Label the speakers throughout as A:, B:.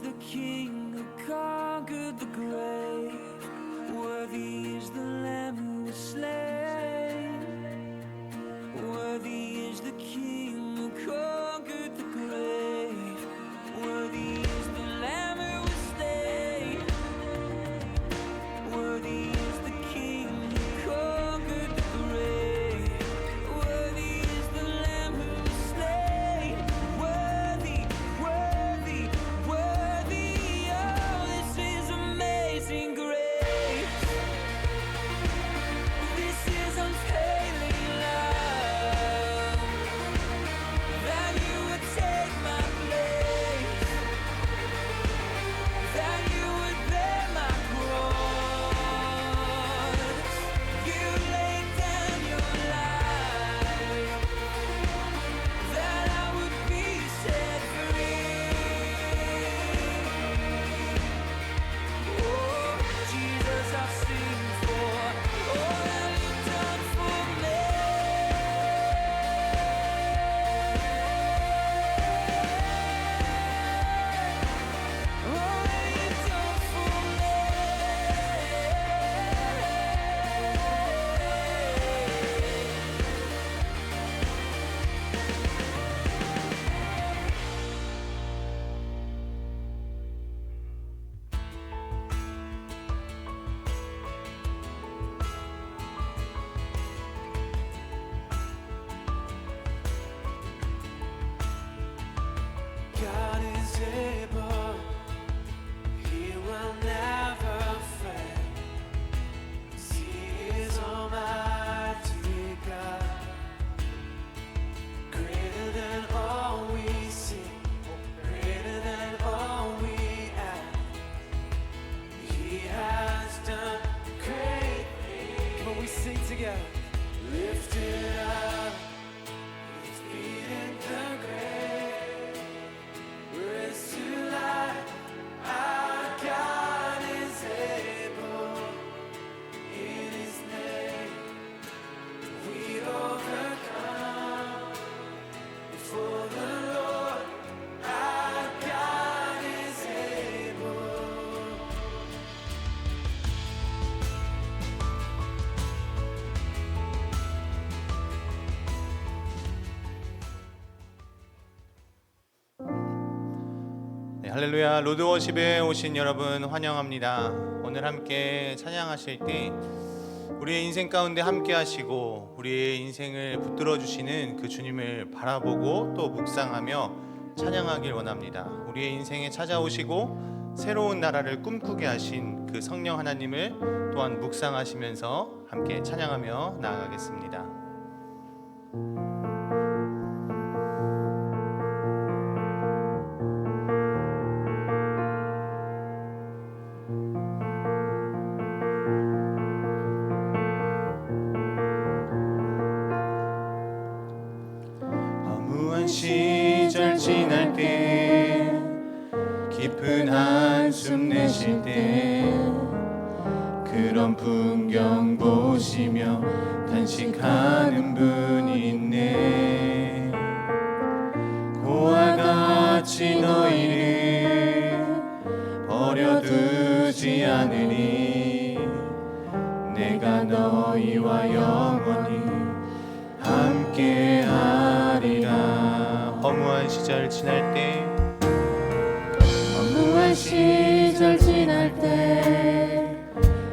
A: the King who conquered the grave. Worthy is the Lamb who was slain. Worthy is the King who conquered the grave. Worthy is the Lamb who was slain. Worthy is the King who conquered the grave. Worthy is the Lamb who was slain. Worthy, worthy, worthy. Oh, this is amazing grace. This is unfailing love. That you would take my place. That you would bear my cross. You laid down your life. That I would be set free. Oh, Jesus, I sing for all that you've done for me. All that you've done for me. God is able, He will never fail. He is Almighty God, greater than all we see, greater than all we ask. He has done great things. Come on, we sing together. Lifted up, He's beaten the grave. Raised to life, our God is able. In His name, we overcome. Before the Lord, our God is able.
B: 네, 할렐루야. 로드워십에 오신 여러분 환영합니다. 오늘 함께 찬양하실 때 우리의 인생 가운데 함께 하시고 우리의 인생을 붙들어 주시는 그 주님을 바라보고 또 묵상하며 찬양하길 원합니다. 우리의 인생에 찾아오시고 새로운 나라를 꿈꾸게 하신 그 성령 하나님을 또한 묵상하시면서 함께 찬양하며 나아가겠습니다. 허무한 시절 지날 때 깊은 한숨 내쉴 때 그런 풍경 보시며 단식하는 분이 있네. 고와 같이 너희를 버려두지 않으리. 내가 너희와 영원히 함께하리라. 허무한 시절 지날 때
C: 허무한 시절 지날 때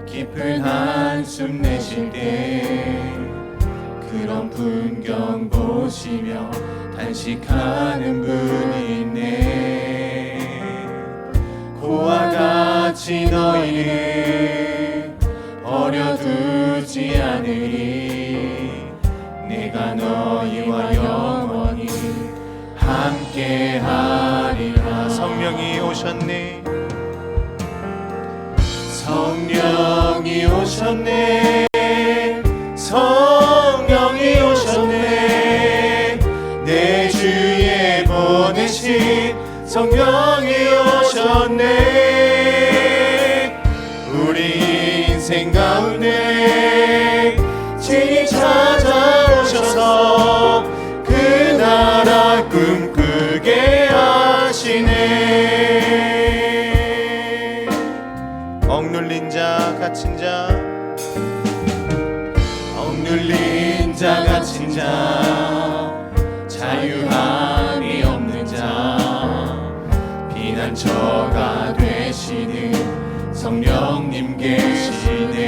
B: 깊은 한숨 내쉴 때 그런 풍경 보시며 단식하는 분이 있네. 고와 같이 너희를 버려두지 않으리. 내가 너희와 영원히 함께하리라. 성령이 오셨네. 성령이 오셨네. 성령이 오셨네. 내 주에 보내신 성령이 오셨네. 우리 인생 가운데 친히 찾아오셔서 그 나라 꿈꾸게 하시네. 갇힌 자 억눌린 자 갇힌 자 자유함이 없는 자 피난처가 되시는 성령님 계시네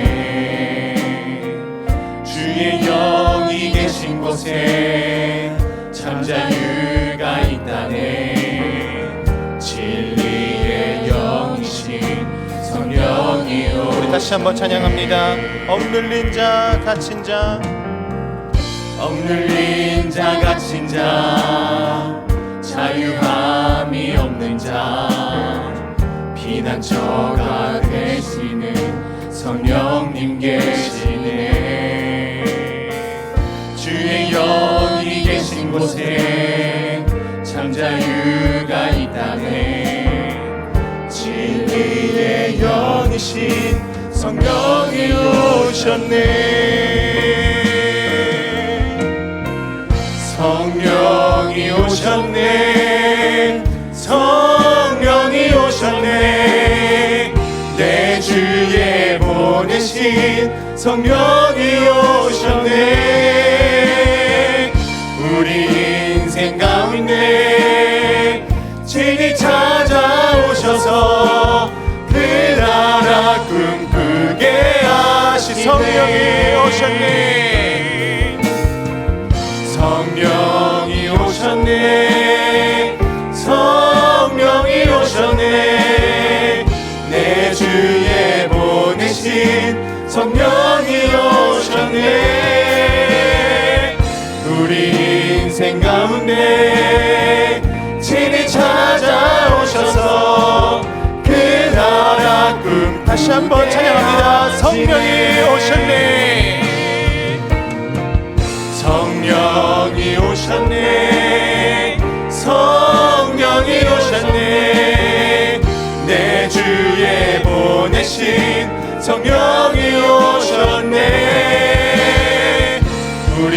B: 주의 영이 계신 곳에 참 자유가 있다네 진리의 영이신 성령이요 우리 다시 한번 찬양합니다. 억눌린 자 갇힌 자 억눌린 자 갇힌 자 자유함이 없는 자 피난처가 되시는 성령님 계시네 주의 영이 계신 곳에 참 자유가 있다네 진리의 영이신 성령이 오셨네 성령이 오셨네 성령이 오셨네 내 주에 보내신 성령이 오셨네 우리 인생 가운데 친히 찾아오셔서 그 나라 꿈꾸게 하신 성령이 오셨네 성령이 오셨네 성령이 오셨네 내 주에 보내신 성령이 오셨네 우리 인생 가운데 친히 찾아오셔서 그 나라 꿈 다시 한번 찬양합니다. 성령이 오셨네 성령이 오셨네 성령이 오셨네 내 주에 보내신 성령이 오셨네 우리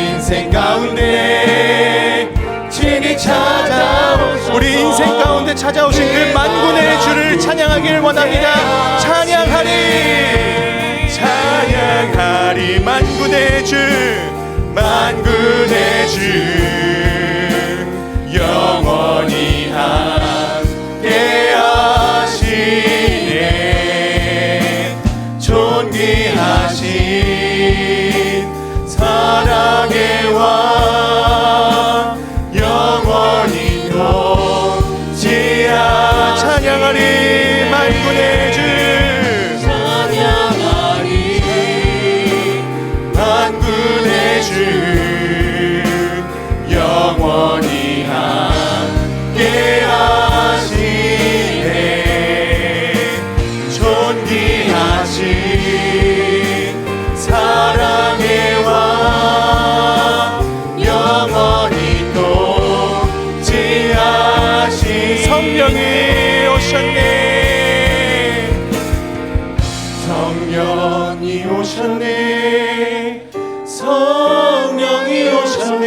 B: 인생 가운데 친히 찾아오셔서 우리 인생 가운데 찾아오신 그 만군의 주를 찬양하길 원합니다. 찬양하리 찬양하리 만군의 주 만군의 주 영원히 함께 하시네 존귀하신 사랑의 왕 영원히 동지하 찬양하리 만군의 주 찬양하리 만군의 주 영원히 함께 하시네 존귀하신 사랑의 왕 영원히 동지하신 성령이 오셨네 성령이 오셨네 성령이 오셨네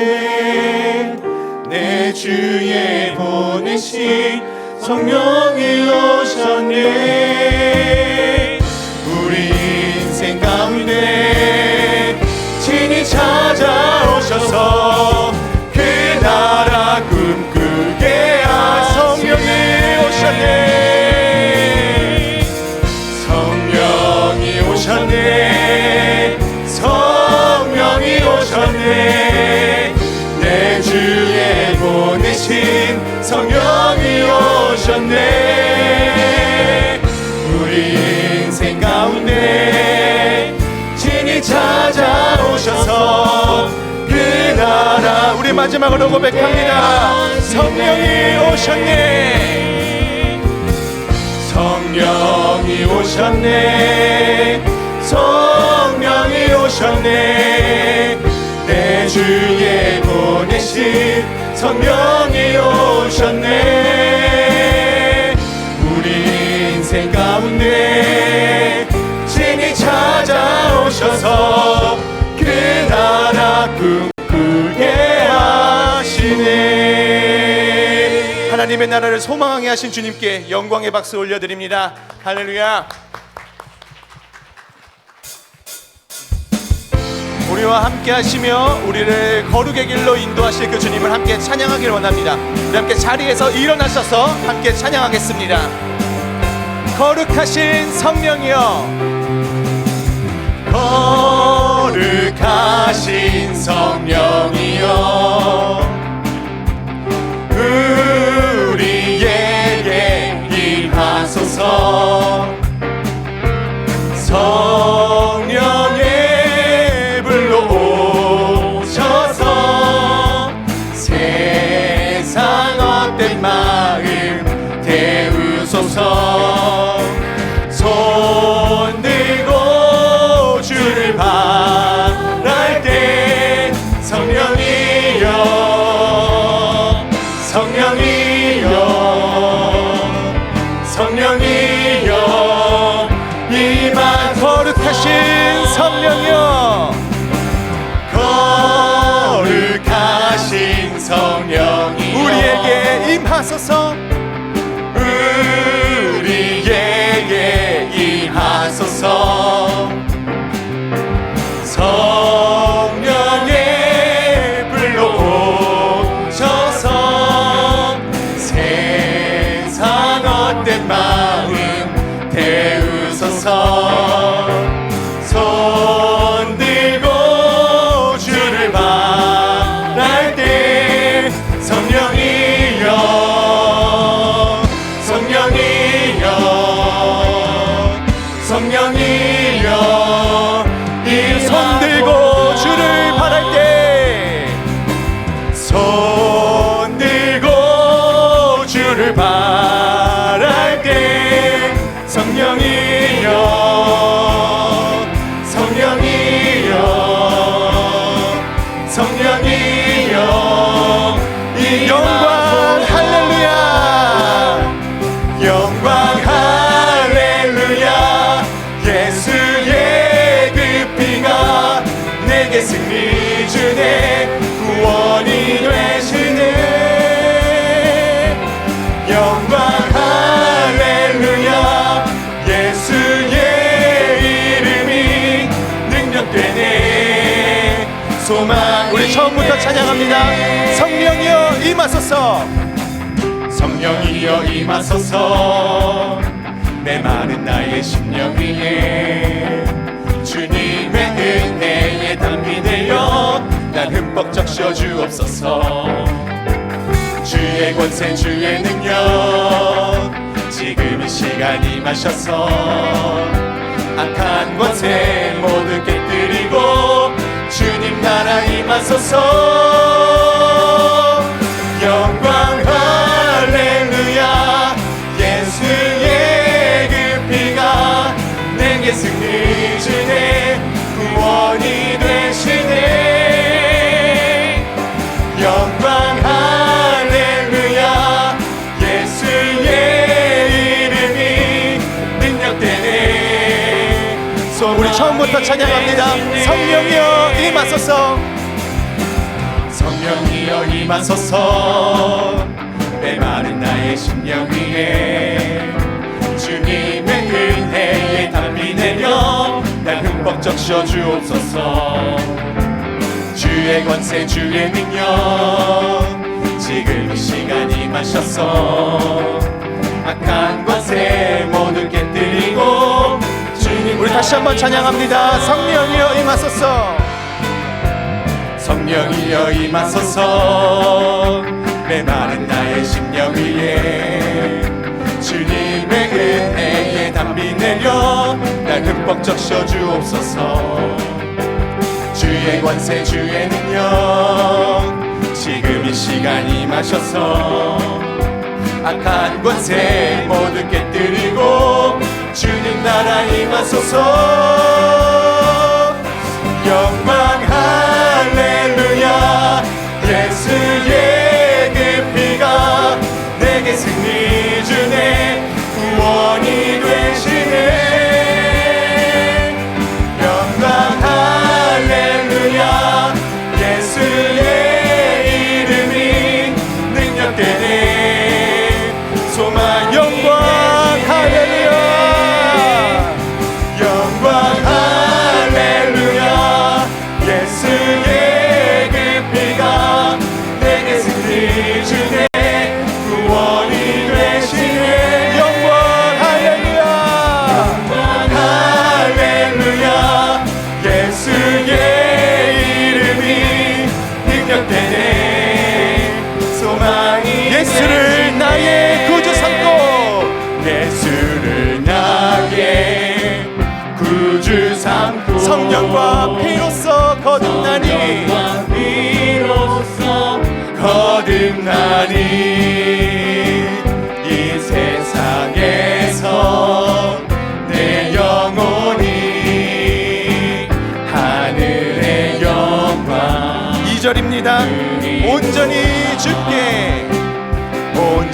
B: 내 주에 보내신 성령이 오셨네 우리 인생 가운데 친히 찾아오셔서 그 나라 꿈꾸게 하신 성령이 오셨네 성령이 오셨네 성령이 오셨네 내 주에 보내신 성령이 오셨네 우리 인생 가운데 친히 찾아오셔서 그 나라 우리 마지막으로 고백합니다. 성령이 오셨네 성령이 오셨네 성령이 오셨네 내 주에 보내신 성령이 오셨네 우리 인생 가운데 친히 찾아오셔서 그 나라 꿈꾸게 하시네 하나님의 나라를 소망하게 하신 주님께 영광의 박수 올려드립니다. 할렐루야. 우리와 함께 하시며 우리를 거룩의 길로 인도하실 그 주님을 함께 찬양하길 원합니다. 우리 함께 자리에서 일어나셔서 함께 찬양하겠습니다. 거룩하신 성령이여, 거룩하신 성령이여, 우리에게 임하소서. 성령의 불로 오셔서 세상 헛된 마음 태우소서. 손 들고 주를 바랄 때 성령이여, 성령이여, 성령이여, 이만 거룩하신 성령이여, 거룩하신 성령이여, 우리에게 임하소서. 우리에게 임하소서. 성령의 불로 오셔서 세상 헛된 마음 태우소서. 손 들고 주를 바랄 때 성령이여, 성령이여, 성령이여, 이 손 들고 주를 바랄 때, 손 들고 주를 바랄 때 성령이여, 성령이여, 성령이여, 이 영광 할렐루야, 영광 할렐루야. 예수의 그 피가 내게 승리 주네, 구원이 되시네. 영광 할렐루야. 예수의 이름이 능력되네. 소망. 우리 처음부터 찬양합니다. 성령이여 임하소서. 성령이여 임하소서. 메마른 나의 심령 위에 주님의 은혜에 담비 되어 난 흠뻑 적셔 주옵소서. 주의 권세 주의 능력 지금 이 시간 임하셔서 악한 권세 모두 깨뜨리고 주님 나라 임하소서. 영광 할렐루야. 예수의 그 피가 내게 승리 주네, 구원이 되시네. 영광 할렐루야. 예수의 이름이 능력되네. 우리 처음부터 찬양합니다. 성령이여 임하소서. 성령이여 임하소서. 메마른 나의 심령 위에 주님의 은혜에 담비 내려 날 흠뻑 적셔 주옵소서. 주의 권세 주의 능력 지금 이 시간 임하셔서 악한 권세 모두 깨뜨리고 주님. 우리 다시 한번 찬양합니다. 성령이여 임하소서. 성령이여 임하소서. 메마른 나의 심령 위에 주님의 은혜에 담비 내려 날 흠뻑 적셔 주옵소서. 주의 권세 주의 능력 지금 이 시간 임하셔서 악한 권세 모두 깨뜨리고 주님 나라 임하소서. 영광 할렐루야. 예수의 그 피가 내게 승리 주네, 구원이 되시네. 영광 할렐루야. 예수의 이름이 능력되네. 소망. 영광 할렐루야. 영광 할렐루야. 예수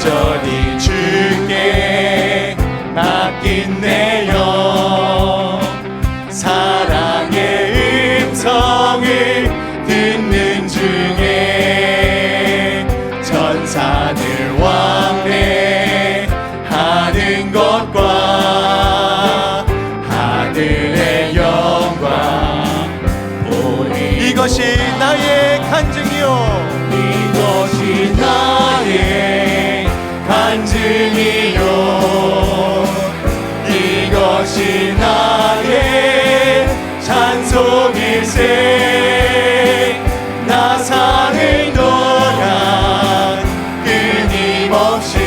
B: 온전히 주께 맡긴 내 영 사랑의 음성을 듣는 중에 천사들 왕래하는 것과 하늘의 영광 보니 이것이 나의 간증이요 이것이 나의 간증이요 이것이 나의 찬송일세 나 사는 동안 끊임없이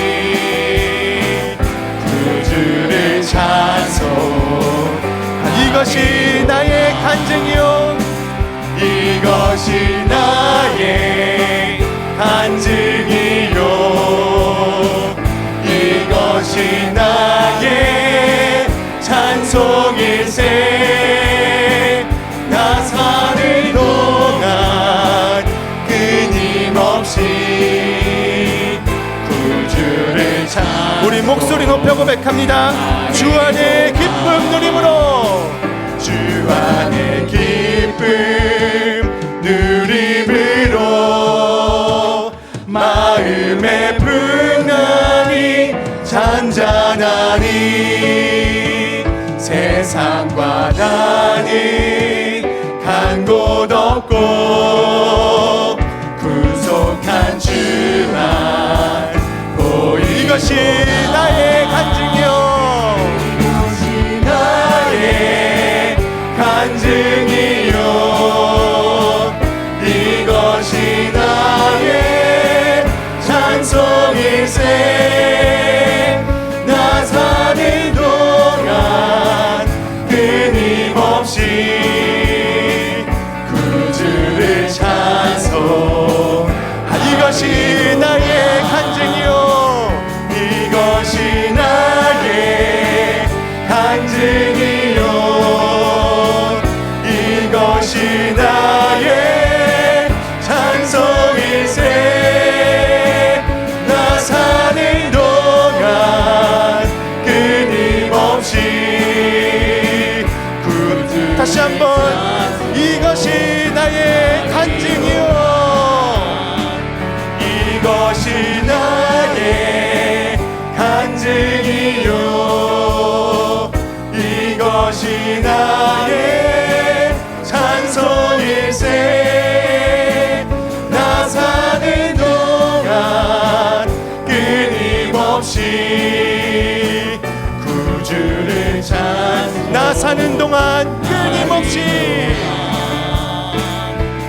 B: 구주를 찬송 이것이 나의 간증이요 이것이 나의 간증이요 이것이 나의 찬송일세 나 사는 동안 끊임없이 구주를 찬송 우리 목소리 높여 고백합니다. 주 안에 기쁨 누림으로 주 안에 기쁨 누림으로 마음의 풍랑이 잔잔하니 세상과 나는 간 곳 없고 구속한 주만 보이 이것이 나의 간증이요 이것이 나의 간증이요 이것이 나의 찬송일세 나 사는 동안 끊임없이 구주를 찬송 이것이 나의 간증이요 이것이 나의 간증이요 이것이 나의 찬송일세 나 사는 동안 끊임없이 구주 다시 한번 이것이 나의 간증이요 이것이 나의 간증이요 이것이 나의 찬송일세 나 사는 동안 끊임없이 구주를 나 사는 동안 끊임없이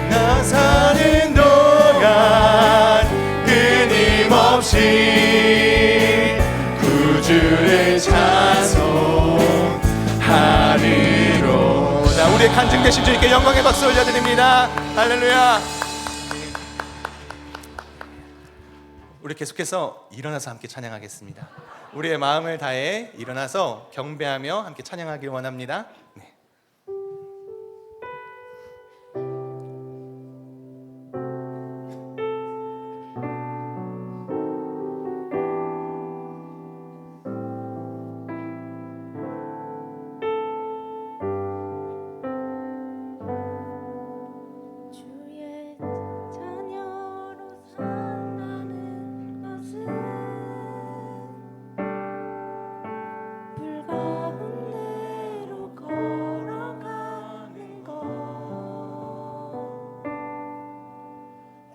B: 나 사는 동안 끊임없이 구주를 찬송하리로다. 우리의 간증 되신 주님께 영광의 박수 올려드립니다. 할렐루야. 우리 계속해서 일어나서 함께 찬양하겠습니다. 우리의 마음을 다해 일어나서 경배하며 함께 찬양하길 원합니다. 네.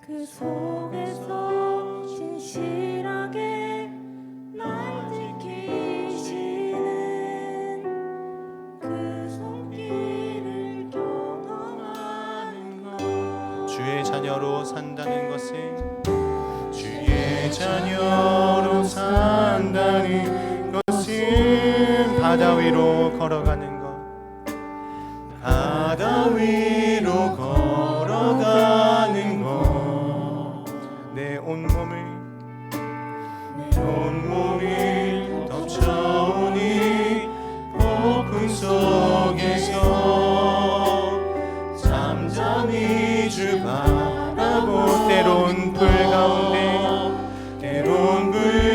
C: 그 속에서 진실하게 날 지키시는 그 손길을 경험하는 것
B: 주의 자녀로 산다는 것은 주의 자녀로 산다는 것은 바다 위로 걸어가는 것 바다 위로 걸어가는 것 내 온몸을 덮쳐오니 폭풍 속에서 잠잠히 주 바라보 때론 불 가운데 때론 불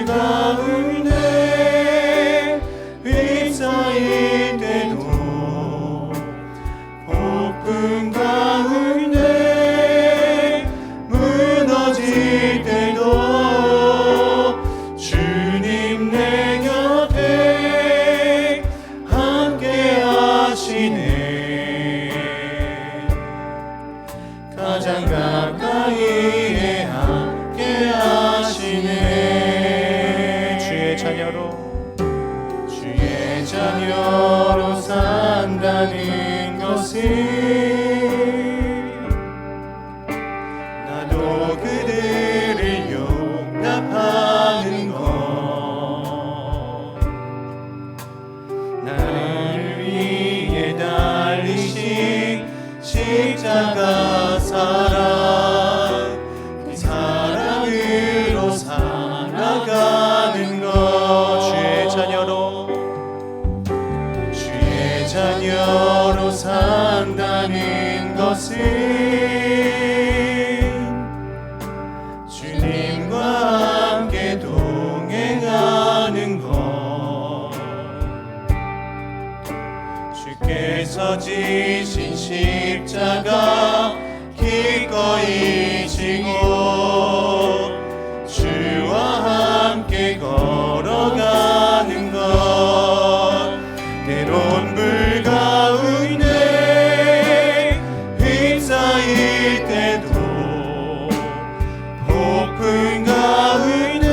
B: 자녀로 산다는 것은 나도 그들을 용납하는 것, 나를 위해 달리신 십자가 사랑, 그 사랑으로 살아가는 것, 주의 자녀로 산다는 것은 주님과 함께 동행하는 것, 주께서 지신 십자가 기꺼이 지고 주와 함께 걸어가는 것, 때론 물 가운데 휩싸일 때도 폭풍 가운데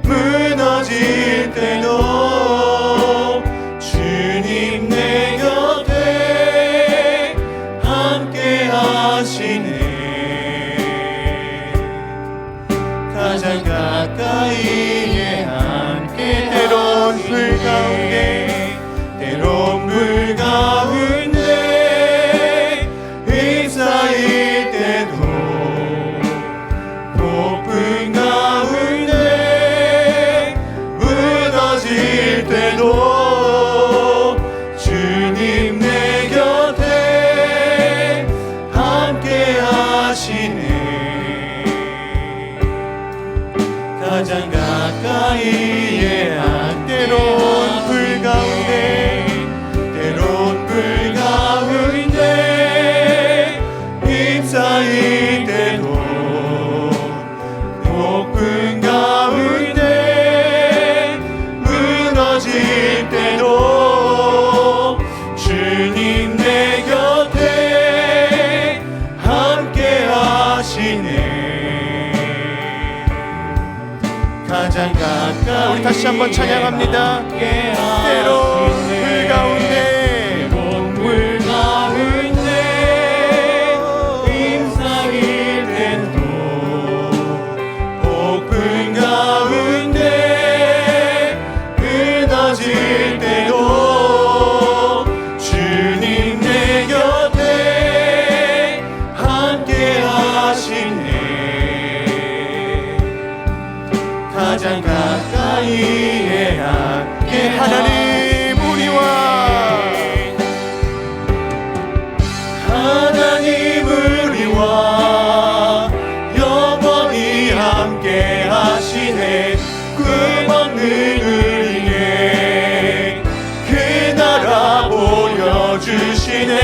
B: 무너질 때도 주님 내 곁에 함께 하시네. 가장 가까이에 함께, 때론 불 가운데, 때론 불 가운데 휩싸일 때도 폭풍 가운데 무너질 때도 주님 내 곁에 함께 하시네. 가장 가까이에 한, 때론 불 가운데, 때론 불 가운데 휩싸일 때도 폭풍 가운데 무너질 때도 주님 내 곁에 함께 하시네. 가장 가까이, 우리 다시 한번 찬양합니다. 때론 불 가운데, 물 가운데 휩싸일 때도 폭풍 가운데 무너질 때도 주님 내 곁에 함께 하시네. 가장 가까이에 함께, 하나님 우리와, 하나님 우리와 영원히 함께 하시네. 꿈없는 우리에게 그 나라 보여주시네.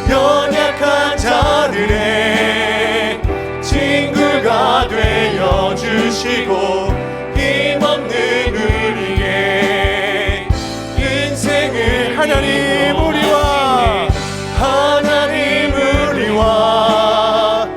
B: 연약한 자들의 친구가 되어주시고 힘없는 우리의 인생을, 하나님 우리와, 하나님 우리와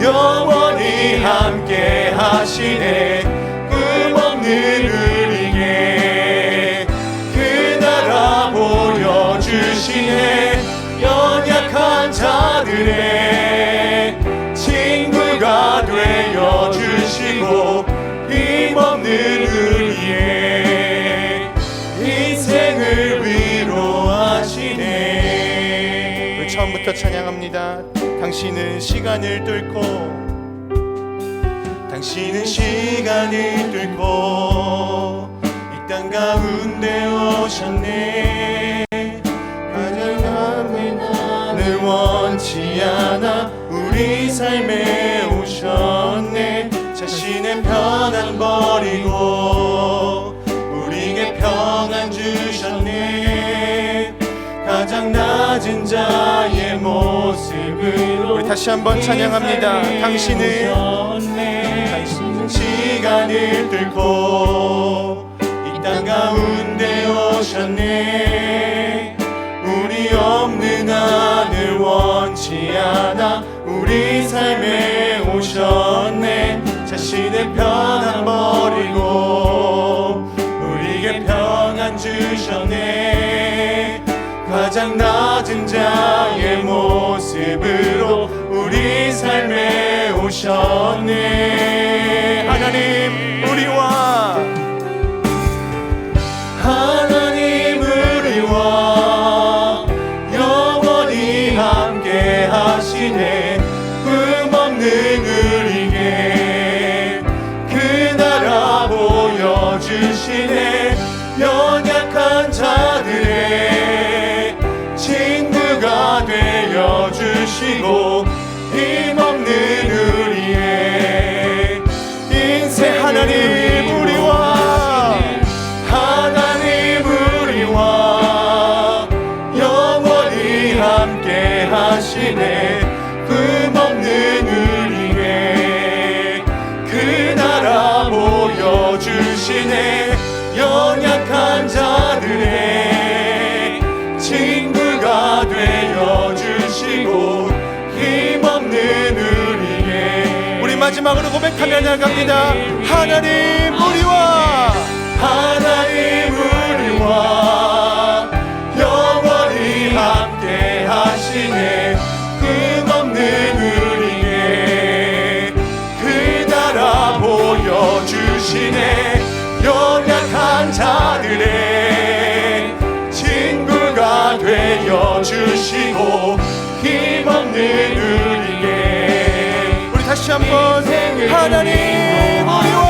B: 영원히 함께 하시네. 꿈없는 우리에게 그 나라 보여주시네. 연약한 자들의 친구가 되어주시고 힘없는 우리의 인생을 위로하시네. 우리 처음부터 찬양합니다. 당신은 시간을 뚫고, 당신은 시간을 뚫고 이 땅 가운데 오셨네. 가장 나를 원치 않아 우리 삶에 오셨네. 자신의 편안 버리고 우리에게 평안 주셨네. 가장 낮은 자의 모습으로, 우리 다시 한번 찬양합니다. 당신은 시간을 뚫고 이 땅 가운데 오셨네. 우리 없는 하늘 원치 않아 우리 삶에 오셨네. 자신의 편안 버리고 우리에게 평안 주셨네. 가장 낮은 자의 모습으로 우리 삶에 오셨네. 하나님 우리와 영원히 함께 하시네. 꿈없는 우리에게 그 나라 보여주시네. 연약한 자들의 친구가 되어주시고 힘없는 우리의 인생. 하나님 우리와 영원히 함께 하시네. 꿈없는 우리에게 그 나라 보여주시네. 연약한 자들의 친구가 되어주시고 힘없는 우리에게. 우리 마지막으로 고백하며 나갑니다. 하나님 우리와 영원히 함께 하시네. 꿈없는 우리에게 그 나라 보여주시네. 연약한 자들의 친구가 되어주시고 힘없는 우리에게. 우리 다시 한번 하나님 우리와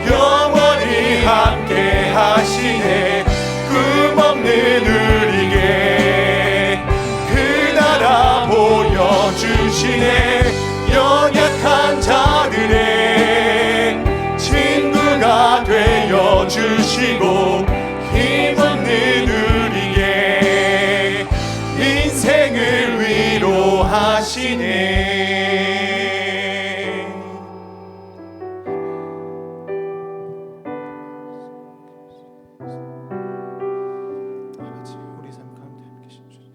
B: 영원히 함께 하시네. 꿈없는 우리에게 그 나라 보여주시네. 연약한 자들의 친구가 되어주시고 힘없는 우리에게 인생을 위로하시네. 우리 삶 가운데 함께 계신 주님,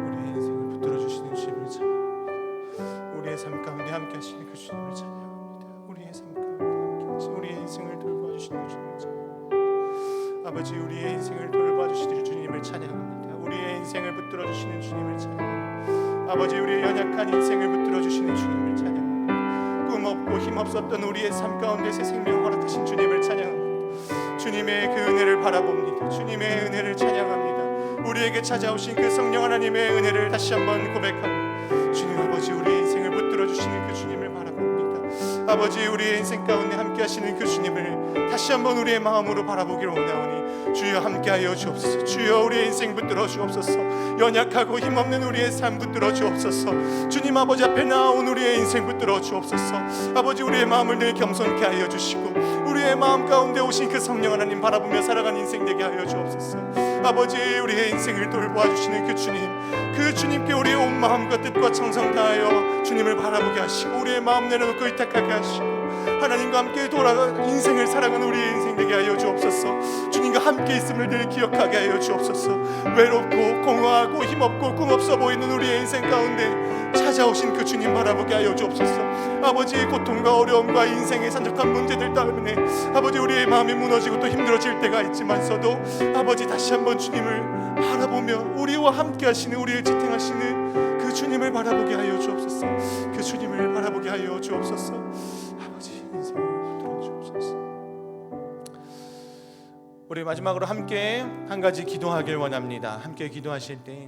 B: 우리의 인생을 붙들어 주시는 주님을 찬양합니다. 우리의 삶 가운데 함께 하시는 그 주님을 찬양합니다. 우리의 삶 가운데 함께 하시는, 우리의 인생을 돌봐주시는 주님을 찬양합니다. 아버지, 우리의 인생을 돌봐주시는 주님을 찬양합니다. 우리의 인생을 붙들어 주시는 주님을 찬양합니다. 아버지, 우리의 연약한 인생을 붙들어 주시는 주님을 찬양합니다. 꿈없고 힘없었던 우리의 삶 가운데 새 생명 허락하신 주님을 찬양합니다. 주님의 그 은혜를 바라봅니다. 주님의 은혜를 찬양합니다. 우리에게 찾아오신 그 성령 하나님의 은혜를 다시 한번 고백합니다. 주님 아버지, 우리의 인생을 붙들어 주시는 그 주님을 바라봅니다. 아버지, 우리의 인생 가운데 함께 하시는 그 주님을 다시 한번 우리의 마음으로 바라보기를 원하오니 주여 함께하여 주옵소서. 주여 우리의 인생 붙들어 주옵소서. 연약하고 힘없는 우리의 삶 붙들어 주옵소서. 주님 아버지 앞에 나온 우리의 인생 붙들어 주옵소서. 아버지, 우리의 마음을 늘 겸손케 하여 주시고 우리의 마음 가운데 오신 그 성령 하나님 바라보며 살아가는 인생 되게 하여 주옵소서. 아버지, 우리의 인생을 돌보아 주시는 그 주님, 그 주님께 우리의 온 마음과 뜻과 정성 다하여 주님을 바라보게 하시고 우리의 마음 내려놓고 의탁하게 하시고 하나님과 함께 돌아가 인생을 살아가는 우리의 인생 되게 하여 주옵소서. 주님과 함께 있음을 늘 기억하게 하여 주옵소서. 외롭고 공허하고 힘없고 꿈없어 보이는 우리의 인생 가운데 찾아오신 그 주님 바라보게 하여 주옵소서. 아버지, 고통과 어려움과 인생의 산적한 문제들 때문에 아버지 우리의 마음이 무너지고 또 힘들어질 때가 있지만서도 아버지 다시 한번 주님을 바라보며 우리와 함께 하시는, 우리를 지탱하시는 그 주님을 바라보게 하여 주옵소서. 그 주님을 바라보게 하여 주옵소서. 아버지, 인생을 붙들어 주옵소서. 우리 마지막으로 함께 한 가지 기도하길 원합니다. 함께 기도하실 때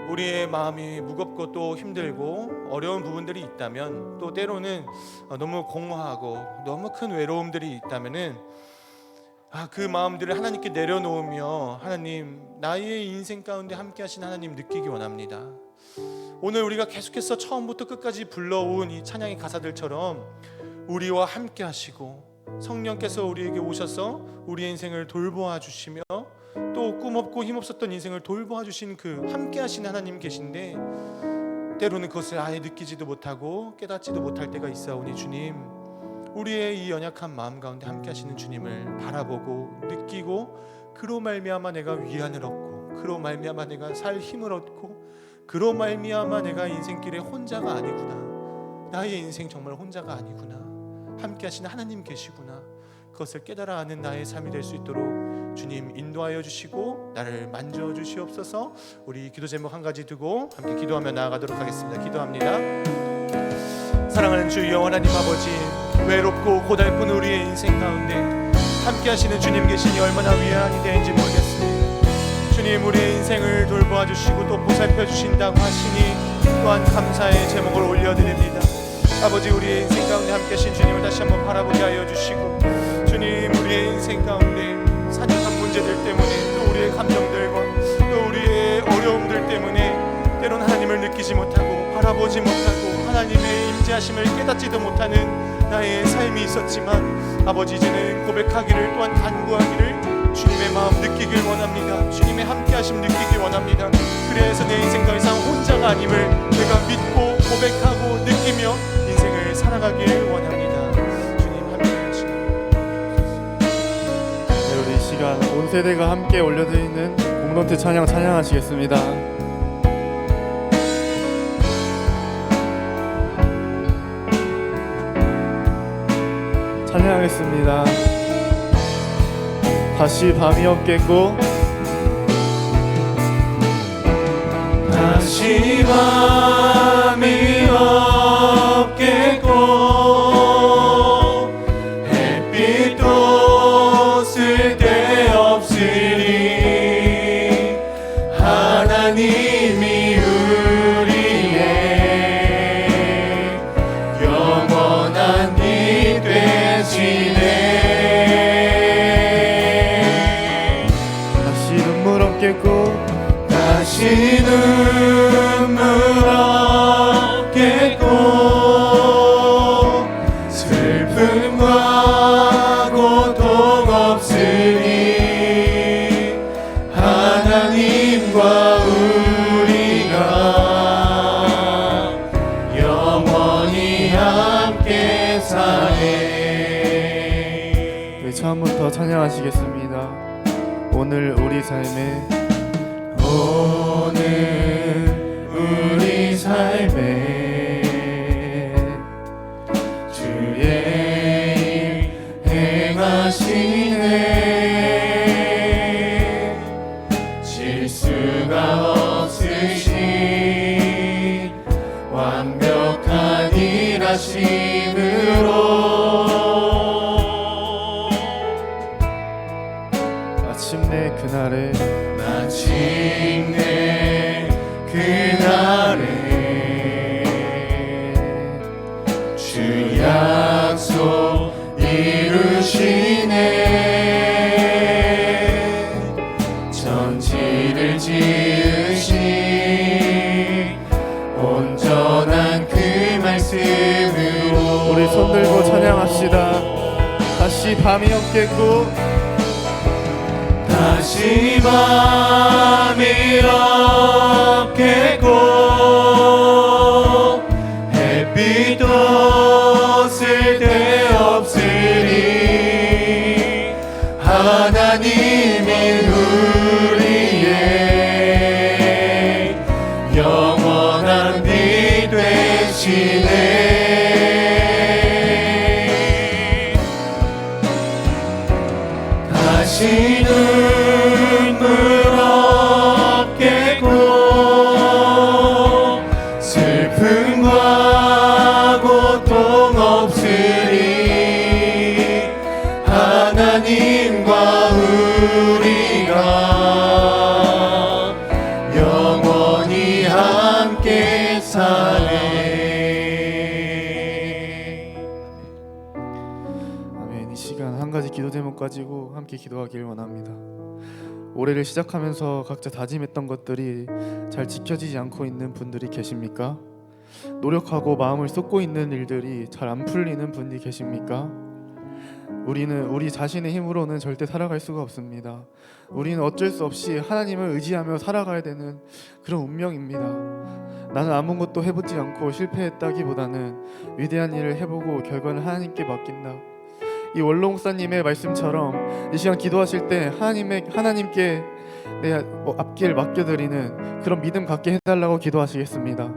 B: 우리의 마음이 무겁고 또 힘들고 어려운 부분들이 있다면, 또 때로는 너무 공허하고 너무 큰 외로움들이 있다면은 그 마음들을 하나님께 내려놓으며 하나님, 나의 인생 가운데 함께 하신 하나님 느끼기 원합니다. 오늘 우리가 계속해서 처음부터 끝까지 불러온 이 찬양의 가사들처럼 우리와 함께 하시고 성령께서 우리에게 오셔서 우리의 인생을 돌보아 주시며 또 꿈없고 힘없었던 인생을 돌보아 주신 그 함께 하신 하나님 계신데, 때로는 그것을 아예 느끼지도 못하고 깨닫지도 못할 때가 있사오니 주님, 우리의 이 연약한 마음 가운데 함께 하시는 주님을 바라보고 느끼고 그로 말미암아 내가 위안을 얻고 그로 말미암아 내가 살 힘을 얻고 그로 말미암아 내가 인생길에 혼자가 아니구나, 나의 인생 정말 혼자가 아니구나, 함께 하시는 하나님 계시구나, 그것을 깨달아 아는 나의 삶이 될 수 있도록 주님 인도하여 주시고 나를 만져 주시옵소서. 우리 기도 제목 한 가지 두고 함께 기도하며 나아가도록 하겠습니다. 기도합니다. 사랑하는 주 영원하님 아버지, 외롭고 고달픈 우리의 인생 가운데 함께 하시는 주님 계시니 얼마나 위안이 되는지 모르겠습니다. 주님, 우리의 인생을 돌보아 주시고 또 보살펴 주신다고 하시니 또한 감사의 제목을 올려드립니다. 아버지, 우리의 인생 가운데 함께 하신 주님을 다시 한번 바라보게 하여 주시고, 주님, 우리의 인생 가운데 사냥한 문제들 때문에 또 우리의 감정들과 또 우리의 어려움들 때문에 때론 하나님을 느끼지 못하고 바라보지 못하고 하나님의 임재하심을 깨닫지도 못하는 나의 삶이 있었지만, 아버지, 이제는 고백하기를 또한 간구하기를 주님의 마음 느끼길 원합니다. 주님의 함께하심 느끼길 원합니다. 그래서 내 인생 더 이상 혼자가 아님을 내가 믿고 고백하고 느끼며 인생을 살아가길 원합니다. 주님 함께하시옵소서.
D: 네, 우리 이 시간 온 세대가 함께 올려드리는 공동체 찬양 찬양하시겠습니다. 찬양하겠습니다. 다시 밤이 없겠고
B: 다시 밤이 없겠고 햇빛도 쓸데없으니 하나님이 우리의 영원한 빛 되시네.
D: 다시 눈물 없겠고
B: 다시 눈물 없겠고 슬픔과 고통 없으니 하나님과 우리가 영원히 함께 사네.
D: 네, 처음부터 찬양하시겠습니다. 오늘 우리 삶에
B: 오늘 우리 삶에 주의 일 행하시네. 실수가 없으신 완벽한 일하심으로
D: 마침내 그날에
B: 마침내 그날에 주 약속 이루시네. 전지를 지으신 온전한 그 말씀으로
D: 우리 손들고 찬양합시다. 다시 밤이 없겠고
B: 다시 밤이 없겠고 햇빛도 쓸데없으니 하나님이 우리의 영원한 빛 되시네. 다시 눈물 없겠고 슬픔과 고통 없으니 하나님과 우리가 영원히 함께 사네.
D: 아멘. 이 시간 한 가지 기도 제목 가지고 함께 기도하길 원합니다. 올해를 시작하면서 각자 다짐했던 것들이 잘 지켜지지 않고 있는 분들이 계십니까? 노력하고 마음을 쏟고 있는 일들이 잘 안 풀리는 분이 계십니까? 우리는 우리 자신의 힘으로는 절대 살아갈 수가 없습니다. 우리는 어쩔 수 없이 하나님을 의지하며 살아가야 되는 그런 운명입니다. 나는 아무것도 해보지 않고 실패했다기보다는 위대한 일을 해보고 결과는 하나님께 맡긴다. 이 원로 목사님의 말씀처럼 이 시간 기도하실 때 하나님께 내 앞길 맡겨드리는 그런 믿음 갖게 해달라고 기도하시겠습니다.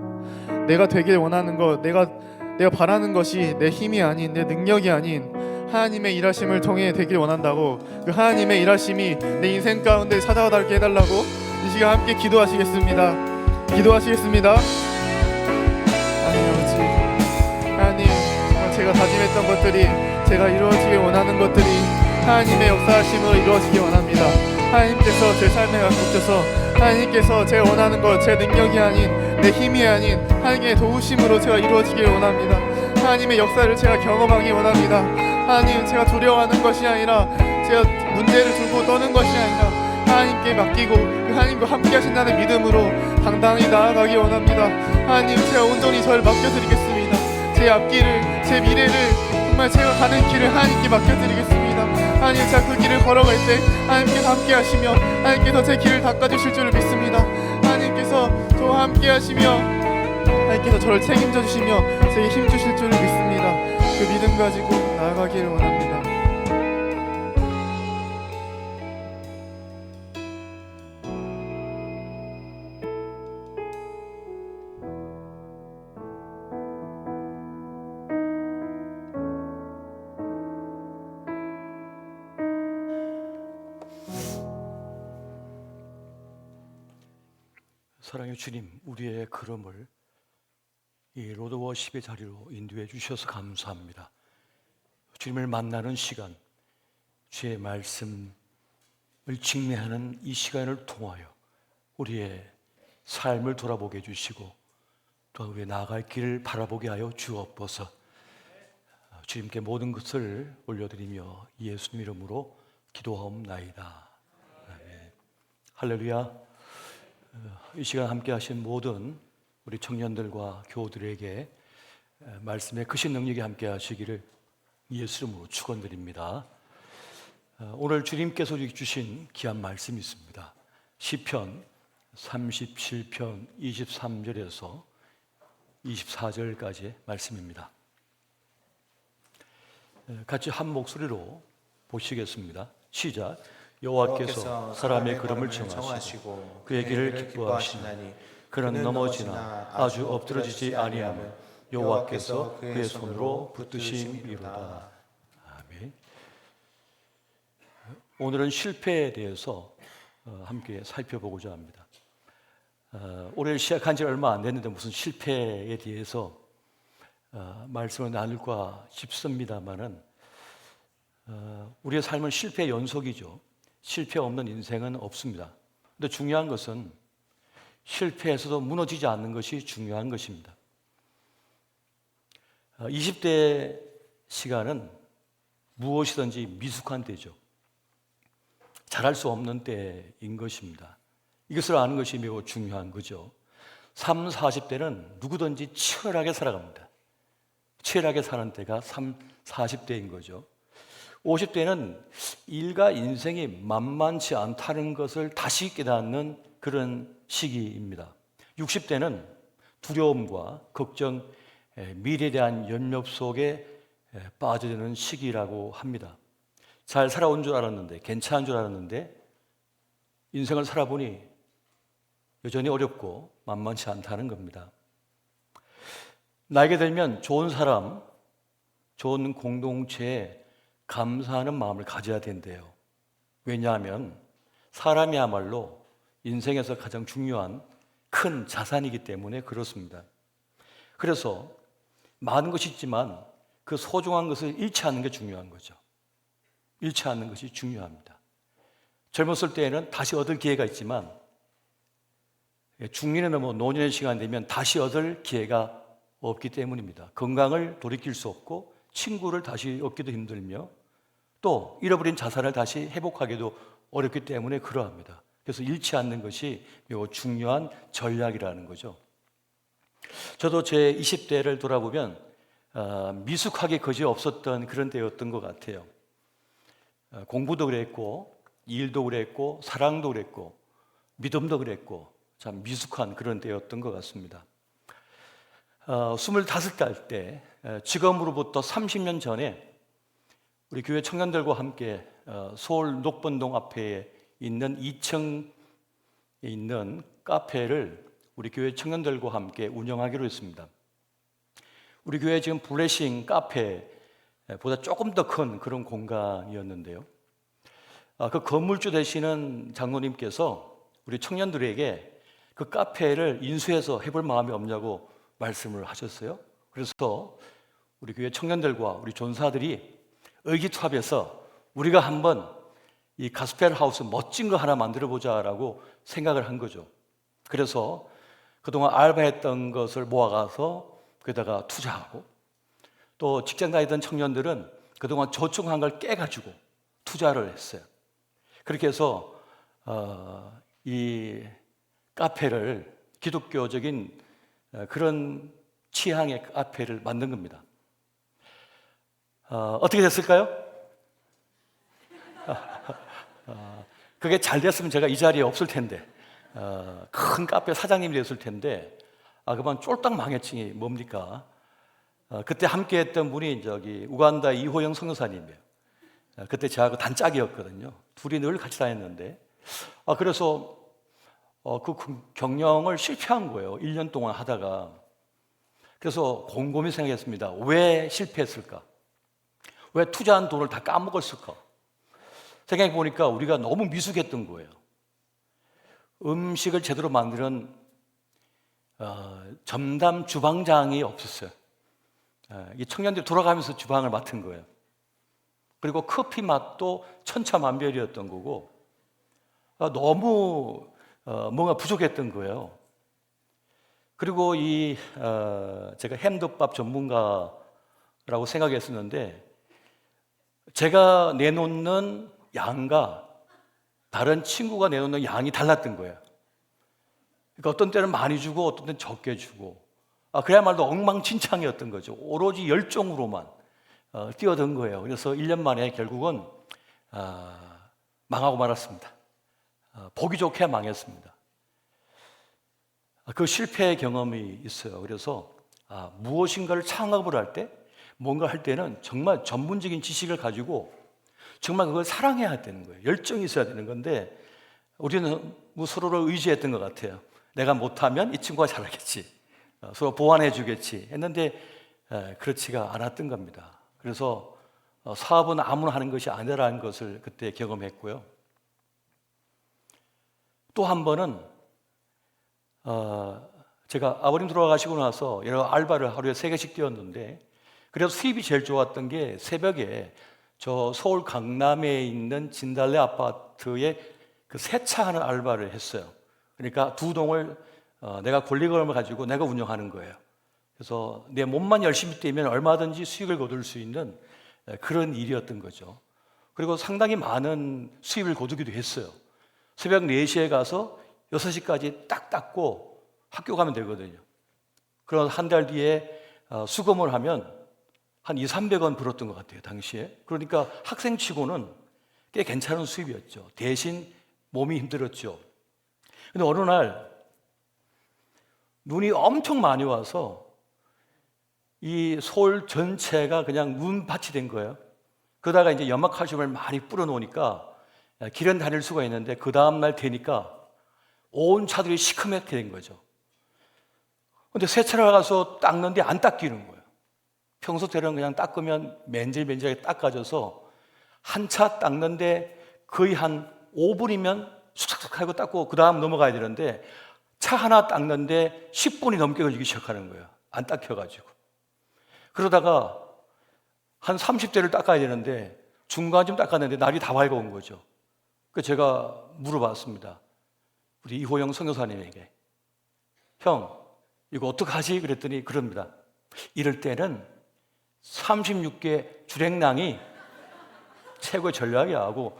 D: 내가 되길 원하는 것, 내가 내가 바라는 것이 내 힘이 아닌 내 능력이 아닌 하나님의 일하심을 통해 되길 원한다고, 그 하나님의 일하심이 내 인생 가운데 찾아오게 해달라고 이 시간 함께 기도하시겠습니다. 기도하시겠습니다. 하나님 아버지, 하나님 정말 제가 다짐했던 것들이, 제가 이루어지길 원하는 것들이 하나님의 역사하심으로 이루어지길 원합니다. 하나님께서 제 삶에 가꾸셔서 하나님께서 제가 원하는 것, 제 능력이 아닌 내 힘이 아닌 하나님의 도우심으로 제가 이루어지길 원합니다. 하나님의 역사를 제가 경험하기 원합니다. 하나님, 제가 두려워하는 것이 아니라, 제가 문제를 두고 떠는 것이 아니라 하나님께 맡기고 그 하나님과 함께 하신다는 믿음으로 당당히 나아가기 원합니다. 하나님, 제가 온전히 저를 맡겨드리겠습니다. 제 앞길을, 제 미래를, 정말 제가 가는 길을 하나님께 맡겨드리겠습니다. 하나님, 제가 그 길을 걸어갈 때 하나님께서 함께 하시며 하나님께서 제 길을 닦아주실 줄을 믿습니다. 하나님께서 저와 함께 하시며 하나님께서 저를 책임져 주시며 제게 힘 주실 줄을 믿습니다. 그 믿음 가지고 나아가기를 원합니다.
E: 사랑의 주님, 우리의 걸음을 이 로드워십의 자리로 인도해 주셔서 감사합니다. 주님을 만나는 시간, 주의 말씀을 직매하는 이 시간을 통하여 우리의 삶을 돌아보게 해주시고 또 우리의 나아갈 길을 바라보게 하여 주옵소서. 주님께 모든 것을 올려드리며 예수님 이름으로 기도하옵나이다. 아멘. 할렐루야. 이 시간 함께 하신 모든 우리 청년들과 교우들에게 말씀의 크신 능력이 함께 하시기를 예수 이름으로 축원드립니다. 오늘 주님께서 주신 귀한 말씀이 있습니다. 시편 37편 23절에서 24절까지의 말씀입니다. 같이 한 목소리로 보시겠습니다. 시작. 여호와께서 사람의 걸음을 정하시고 그의 길을 기뻐하시나니 그는 넘어지나 아주 엎드러지지 아니하며 여호와께서 그의 손으로 붙드심이로다. 아멘. 오늘은 실패에 대해서 함께 살펴보고자 합니다. 올해를 시작한 지 얼마 안 됐는데 무슨 실패에 대해서 말씀을 나눌까 싶습니다만은 우리의 삶은 실패의 연속이죠. 실패 없는 인생은 없습니다. 근데 중요한 것은 실패에서도 무너지지 않는 것이 중요한 것입니다. 20대 시간은 무엇이든지 미숙한 때죠. 잘할 수 없는 때인 것입니다. 이것을 아는 것이 매우 중요한 거죠. 30, 40대는 누구든지 치열하게 살아갑니다. 치열하게 사는 때가 30, 40대인 거죠. 50대는 일과 인생이 만만치 않다는 것을 다시 깨닫는 그런 시기입니다. 60대는 두려움과 걱정, 미래에 대한 염려 속에 빠져드는 시기라고 합니다. 잘 살아온 줄 알았는데, 괜찮은 줄 알았는데 인생을 살아보니 여전히 어렵고 만만치 않다는 겁니다. 나이가 들면 좋은 사람, 좋은 공동체에 감사하는 마음을 가져야 된대요. 왜냐하면 사람이야말로 인생에서 가장 중요한 큰 자산이기 때문에 그렇습니다. 그래서 많은 것이 있지만 그 소중한 것을 잃지 않는 게 중요한 거죠. 잃지 않는 것이 중요합니다. 젊었을 때에는 다시 얻을 기회가 있지만 중년에 넘어 노년의 시간이 되면 다시 얻을 기회가 없기 때문입니다. 건강을 돌이킬 수 없고 친구를 다시 얻기도 힘들며 또 잃어버린 자산을 다시 회복하기도 어렵기 때문에 그러합니다. 그래서 잃지 않는 것이 매우 중요한 전략이라는 거죠. 저도 제 20대를 돌아보면 미숙하게 거지 없었던 그런 때였던 것 같아요. 공부도 그랬고 일도 그랬고 사랑도 그랬고 믿음도 그랬고 참 미숙한 그런 때였던 것 같습니다. 25살 때 지금으로부터 30년 전에 우리 교회 청년들과 함께 서울 녹번동 앞에 있는 2층에 있는 카페를 우리 교회 청년들과 함께 운영하기로 했습니다. 우리 교회 지금 블레싱 카페보다 조금 더 큰 그런 공간이었는데요. 그 건물주 되시는 장로님께서 우리 청년들에게 그 카페를 인수해서 해볼 마음이 없냐고 말씀을 하셨어요. 그래서 우리 교회 청년들과 우리 전사들이 의기투합해서 우리가 한번 이 가스펠 하우스 멋진 거 하나 만들어 보자라고 생각을 한 거죠. 그래서 그동안 알바했던 것을 모아가서 거기다가 투자하고, 또 직장 다니던 청년들은 그동안 저축한 걸 깨가지고 투자를 했어요. 그렇게 해서 이 카페를 기독교적인 그런 취향의 카페를 만든 겁니다. 어떻게 됐을까요? 그게 잘 됐으면 제가 이 자리에 없을 텐데, 큰 카페 사장님이 됐을 텐데, 그만 쫄딱 망했지 뭡니까? 그때 함께했던 분이 저기 우간다 이호영 선교사님이에요. 그때 저하고 단짝이었거든요. 둘이 늘 같이 다녔는데, 그래서 그 경영을 실패한 거예요. 1년 동안 하다가. 그래서 곰곰이 생각했습니다. 왜 실패했을까? 왜 투자한 돈을 다 까먹었을까? 생각해 보니까 우리가 너무 미숙했던 거예요. 음식을 제대로 만드는 전담 주방장이 없었어요. 이 청년들이 돌아가면서 주방을 맡은 거예요. 그리고 커피 맛도 천차만별이었던 거고, 너무 뭔가 부족했던 거예요. 그리고 제가 햄덮밥 전문가라고 생각했었는데, 제가 내놓는 양과 다른 친구가 내놓는 양이 달랐던 거예요. 그러니까 어떤 때는 많이 주고 어떤 때는 적게 주고, 그야말로 엉망진창이었던 거죠. 오로지 열정으로만 뛰어든 거예요. 그래서 1년 만에 결국은 망하고 말았습니다. 보기 좋게 망했습니다. 그 실패의 경험이 있어요. 그래서 무엇인가를 창업을 할 때, 뭔가 할 때는 정말 전문적인 지식을 가지고 정말 그걸 사랑해야 되는 거예요. 열정이 있어야 되는 건데, 우리는 서로를 의지했던 것 같아요. 내가 못하면 이 친구가 잘하겠지, 서로 보완해 주겠지 했는데 그렇지가 않았던 겁니다. 그래서 사업은 아무나 하는 것이 아니라는 것을 그때 경험했고요. 또 한 번은 제가 아버님 돌아가시고 나서 여러 알바를 하루에 3개씩 뛰었는데, 그래서 수입이 제일 좋았던 게 새벽에 저 서울 강남에 있는 진달래 아파트에 그 세차하는 알바를 했어요. 그러니까 2동을 내가 권리금을 가지고 내가 운영하는 거예요. 그래서 내 몸만 열심히 뛰면 얼마든지 수익을 거둘 수 있는 그런 일이었던 거죠. 그리고 상당히 많은 수입을 거두기도 했어요. 새벽 4시에 가서 6시까지 딱 닦고 학교 가면 되거든요. 그런 한 달 뒤에 수금을 하면 한 200~300원 벌었던 것 같아요, 당시에. 그러니까 학생치고는 꽤 괜찮은 수입이었죠. 대신 몸이 힘들었죠. 근데 어느 날 눈이 엄청 많이 와서 이 서울 전체가 그냥 눈밭이 된 거예요. 그러다가 이제 연막칼슘을 많이 뿌려 놓으니까 길은 다닐 수가 있는데, 그 다음날 되니까 온 차들이 시커멓게 된 거죠. 근데 세차를 가서 닦는데 안 닦이는 거예요. 평소대로는 그냥 닦으면 맨질맨질하게 닦아져서 한 차 닦는데 거의 한 5분이면 쑥쑥 하고 닦고 그 다음 넘어가야 되는데, 차 하나 닦는데 10분이 넘게 걸리기 시작하는 거예요. 안 닦여가지고. 그러다가 한 30대를 닦아야 되는데 중간쯤 닦았는데 날이 다 밝아온 거죠. 그래서 제가 물어봤습니다. 우리 이호영 선교사님에게. 형, 이거 어떡하지? 그랬더니 그럽니다. 이럴 때는 36개 주랭랑이 최고의 전략이야 하고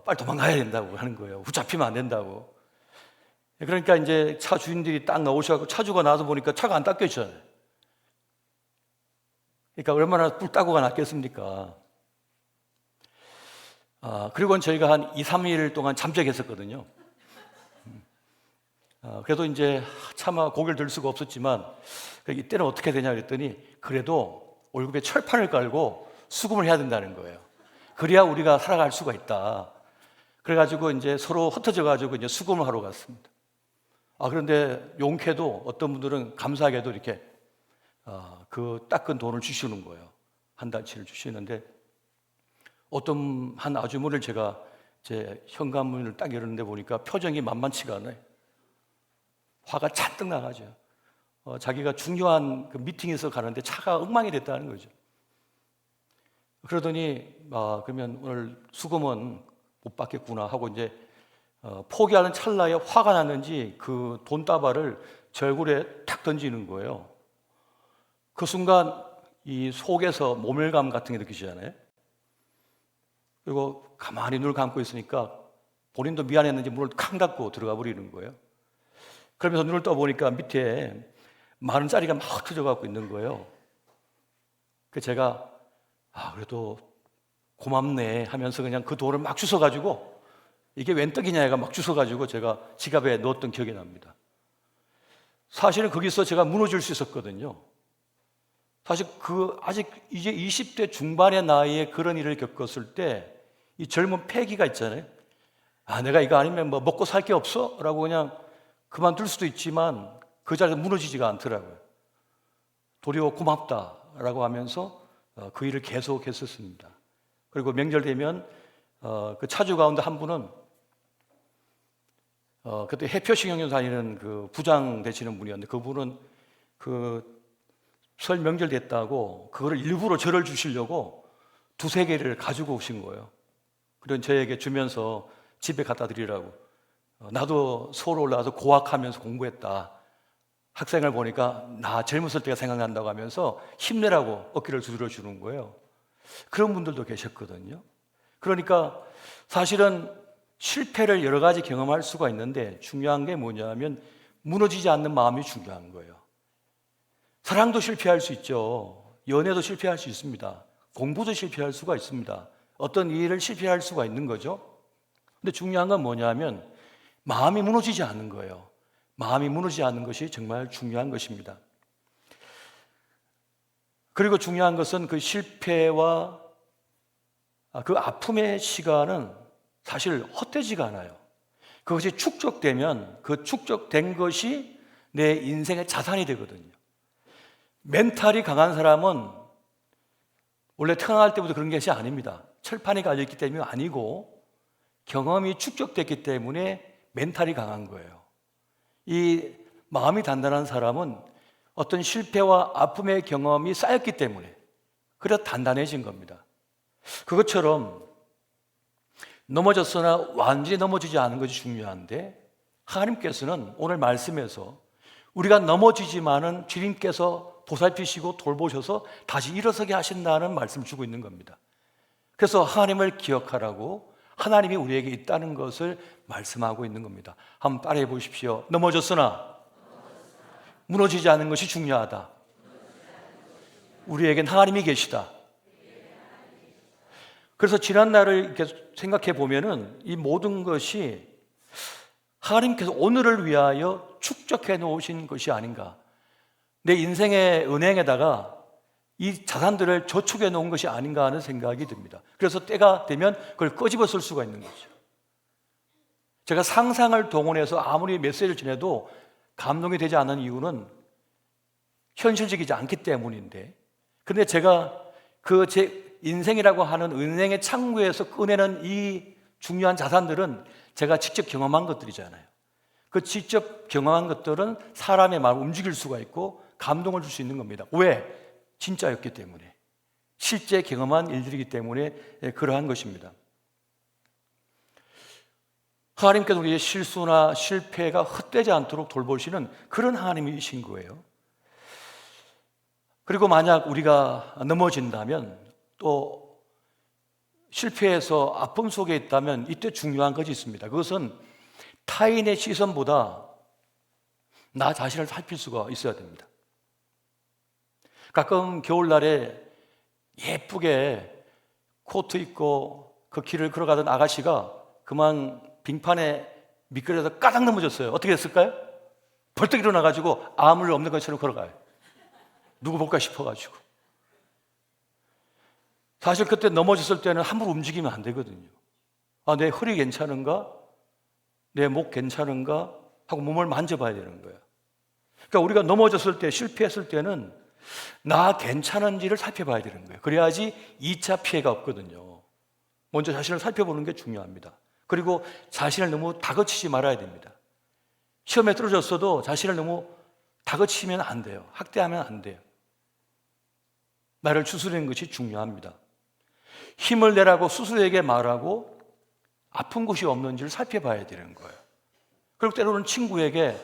E: 빨리 도망가야 된다고 하는 거예요. 붙잡히면 안 된다고. 그러니까 이제 차 주인들이 딱 나오셔서 차 주고 나서 보니까 차가 안 닦여있잖아요. 그러니까 얼마나 뿔따구가 났겠습니까? 그리고는 저희가 한 2~3일 동안 잠적했었거든요. 그래도 이제 차마 고개를 들 수가 없었지만, 이때는 어떻게 되냐 그랬더니, 그래도 월급에 철판을 깔고 수금을 해야 된다는 거예요. 그래야 우리가 살아갈 수가 있다. 그래가지고 이제 서로 흩어져가지고 이제 수금을 하러 갔습니다. 그런데 용케도 어떤 분들은 감사하게도 이렇게 그 닦은 돈을 주시는 거예요. 한 달치를 주시는데 어떤 한 아주머니를 제가 제 현관문을 딱 열었는데 보니까 표정이 만만치가 않아요. 화가 잔뜩 나가죠. 자기가 중요한 그 미팅에서 가는데 차가 엉망이 됐다는 거죠. 그러더니 그러면 오늘 수금은 못 받겠구나 하고 이제 포기하는 찰나에 화가 났는지 그 돈다발을 제 얼굴에 탁 던지는 거예요. 그 순간 이 속에서 모멸감 같은 게 느끼시잖아요. 그리고 가만히 눈을 감고 있으니까 본인도 미안했는지 문을 쾅 닫고 들어가 버리는 거예요. 그러면서 눈을 떠보니까 밑에 10,000원짜리가 막 터져갖고 있는 거예요. 그래서 제가 그래도 고맙네 하면서 그냥 그 돈을 막 주워가지고 이게 웬 떡이냐 해가 막 주워가지고 제가 지갑에 넣었던 기억이 납니다. 사실은 거기서 제가 무너질 수 있었거든요. 사실 아직 이제 20대 중반의 나이에 그런 일을 겪었을 때 이 젊은 패기가 있잖아요. 내가 이거 아니면 뭐 먹고 살 게 없어? 라고 그냥 그만둘 수도 있지만 그 자리에서 무너지지가 않더라고요. 도리어 고맙다라고 하면서 그 일을 계속했었습니다. 그리고 명절 되면 그 차주 가운데 한 분은 그때 해표식용유 다니는 그 부장 되시는 분이었는데 그분은 그 설 명절 됐다고 그거를 일부러 저를 주시려고 2-3개를 가지고 오신 거예요. 그런 저에게 주면서 집에 갖다 드리라고. 나도 서울 올라와서 고학하면서 공부했다. 학생을 보니까 나 젊었을 때가 생각난다고 하면서 힘내라고 어깨를 두드려 주는 거예요. 그런 분들도 계셨거든요. 그러니까 사실은 실패를 여러 가지 경험할 수가 있는데 중요한 게 뭐냐면 무너지지 않는 마음이 중요한 거예요. 사랑도 실패할 수 있죠. 연애도 실패할 수 있습니다. 공부도 실패할 수가 있습니다. 어떤 일을 실패할 수가 있는 거죠. 근데 중요한 건 뭐냐면 마음이 무너지지 않는 거예요. 마음이 무너지지 않는 것이 정말 중요한 것입니다. 그리고 중요한 것은 그 실패와 그 아픔의 시간은 사실 헛되지가 않아요. 그것이 축적되면 그 축적된 것이 내 인생의 자산이 되거든요. 멘탈이 강한 사람은 원래 태어날 때부터 그런 것이 아닙니다. 철판이 갈려있기 때문이 아니고 경험이 축적됐기 때문에 멘탈이 강한 거예요. 이 마음이 단단한 사람은 어떤 실패와 아픔의 경험이 쌓였기 때문에 그래서 단단해진 겁니다. 그것처럼 넘어졌으나 완전히 넘어지지 않은 것이 중요한데 하나님께서는 오늘 말씀에서 우리가 넘어지지만은 주님께서 보살피시고 돌보셔서 다시 일어서게 하신다는 말씀을 주고 있는 겁니다. 그래서 하나님을 기억하라고 하나님이 우리에게 있다는 것을 말씀하고 있는 겁니다. 한번 따라해 보십시오. 넘어졌으나 무너지지 않은 것이 중요하다. 우리에겐 하나님이 계시다. 그래서 지난 날을 이렇게 생각해 보면은 이 모든 것이 하나님께서 오늘을 위하여 축적해 놓으신 것이 아닌가. 내 인생의 은행에다가 이 자산들을 저축해 놓은 것이 아닌가 하는 생각이 듭니다. 그래서 때가 되면 그걸 끄집어 쓸 수가 있는 거죠. 제가 상상을 동원해서 아무리 메시지를 전해도 감동이 되지 않는 이유는 현실적이지 않기 때문인데, 근데 제가 그 제 인생이라고 하는 은행의 창구에서 꺼내는 이 중요한 자산들은 제가 직접 경험한 것들이잖아요. 그 직접 경험한 것들은 사람의 마음을 움직일 수가 있고 감동을 줄 수 있는 겁니다. 왜? 진짜였기 때문에, 실제 경험한 일들이기 때문에 그러한 것입니다. 하나님께서 우리의 실수나 실패가 헛되지 않도록 돌보시는 그런 하나님이신 거예요. 그리고 만약 우리가 넘어진다면, 또 실패해서 아픔 속에 있다면 이때 중요한 것이 있습니다. 그것은 타인의 시선보다 나 자신을 살필 수가 있어야 됩니다. 가끔 겨울날에 예쁘게 코트 입고 그 길을 걸어가던 아가씨가 그만 빙판에 미끄러져서 까닥 넘어졌어요. 어떻게 됐을까요? 벌떡 일어나가지고 아무 일 없는 것처럼 걸어가요. 누구 볼까 싶어가지고. 사실 그때 넘어졌을 때는 함부로 움직이면 안 되거든요. 내 허리 괜찮은가? 내 목 괜찮은가? 하고 몸을 만져봐야 되는 거예요. 그러니까 우리가 넘어졌을 때, 실패했을 때는 나 괜찮은지를 살펴봐야 되는 거예요. 그래야지 2차 피해가 없거든요. 먼저 자신을 살펴보는 게 중요합니다. 그리고 자신을 너무 다그치지 말아야 됩니다. 시험에 떨어졌어도 자신을 너무 다그치면 안 돼요. 학대하면 안 돼요. 나를 추스리는 것이 중요합니다. 힘을 내라고 스스로에게 말하고 아픈 곳이 없는지를 살펴봐야 되는 거예요. 그리고 때로는 친구에게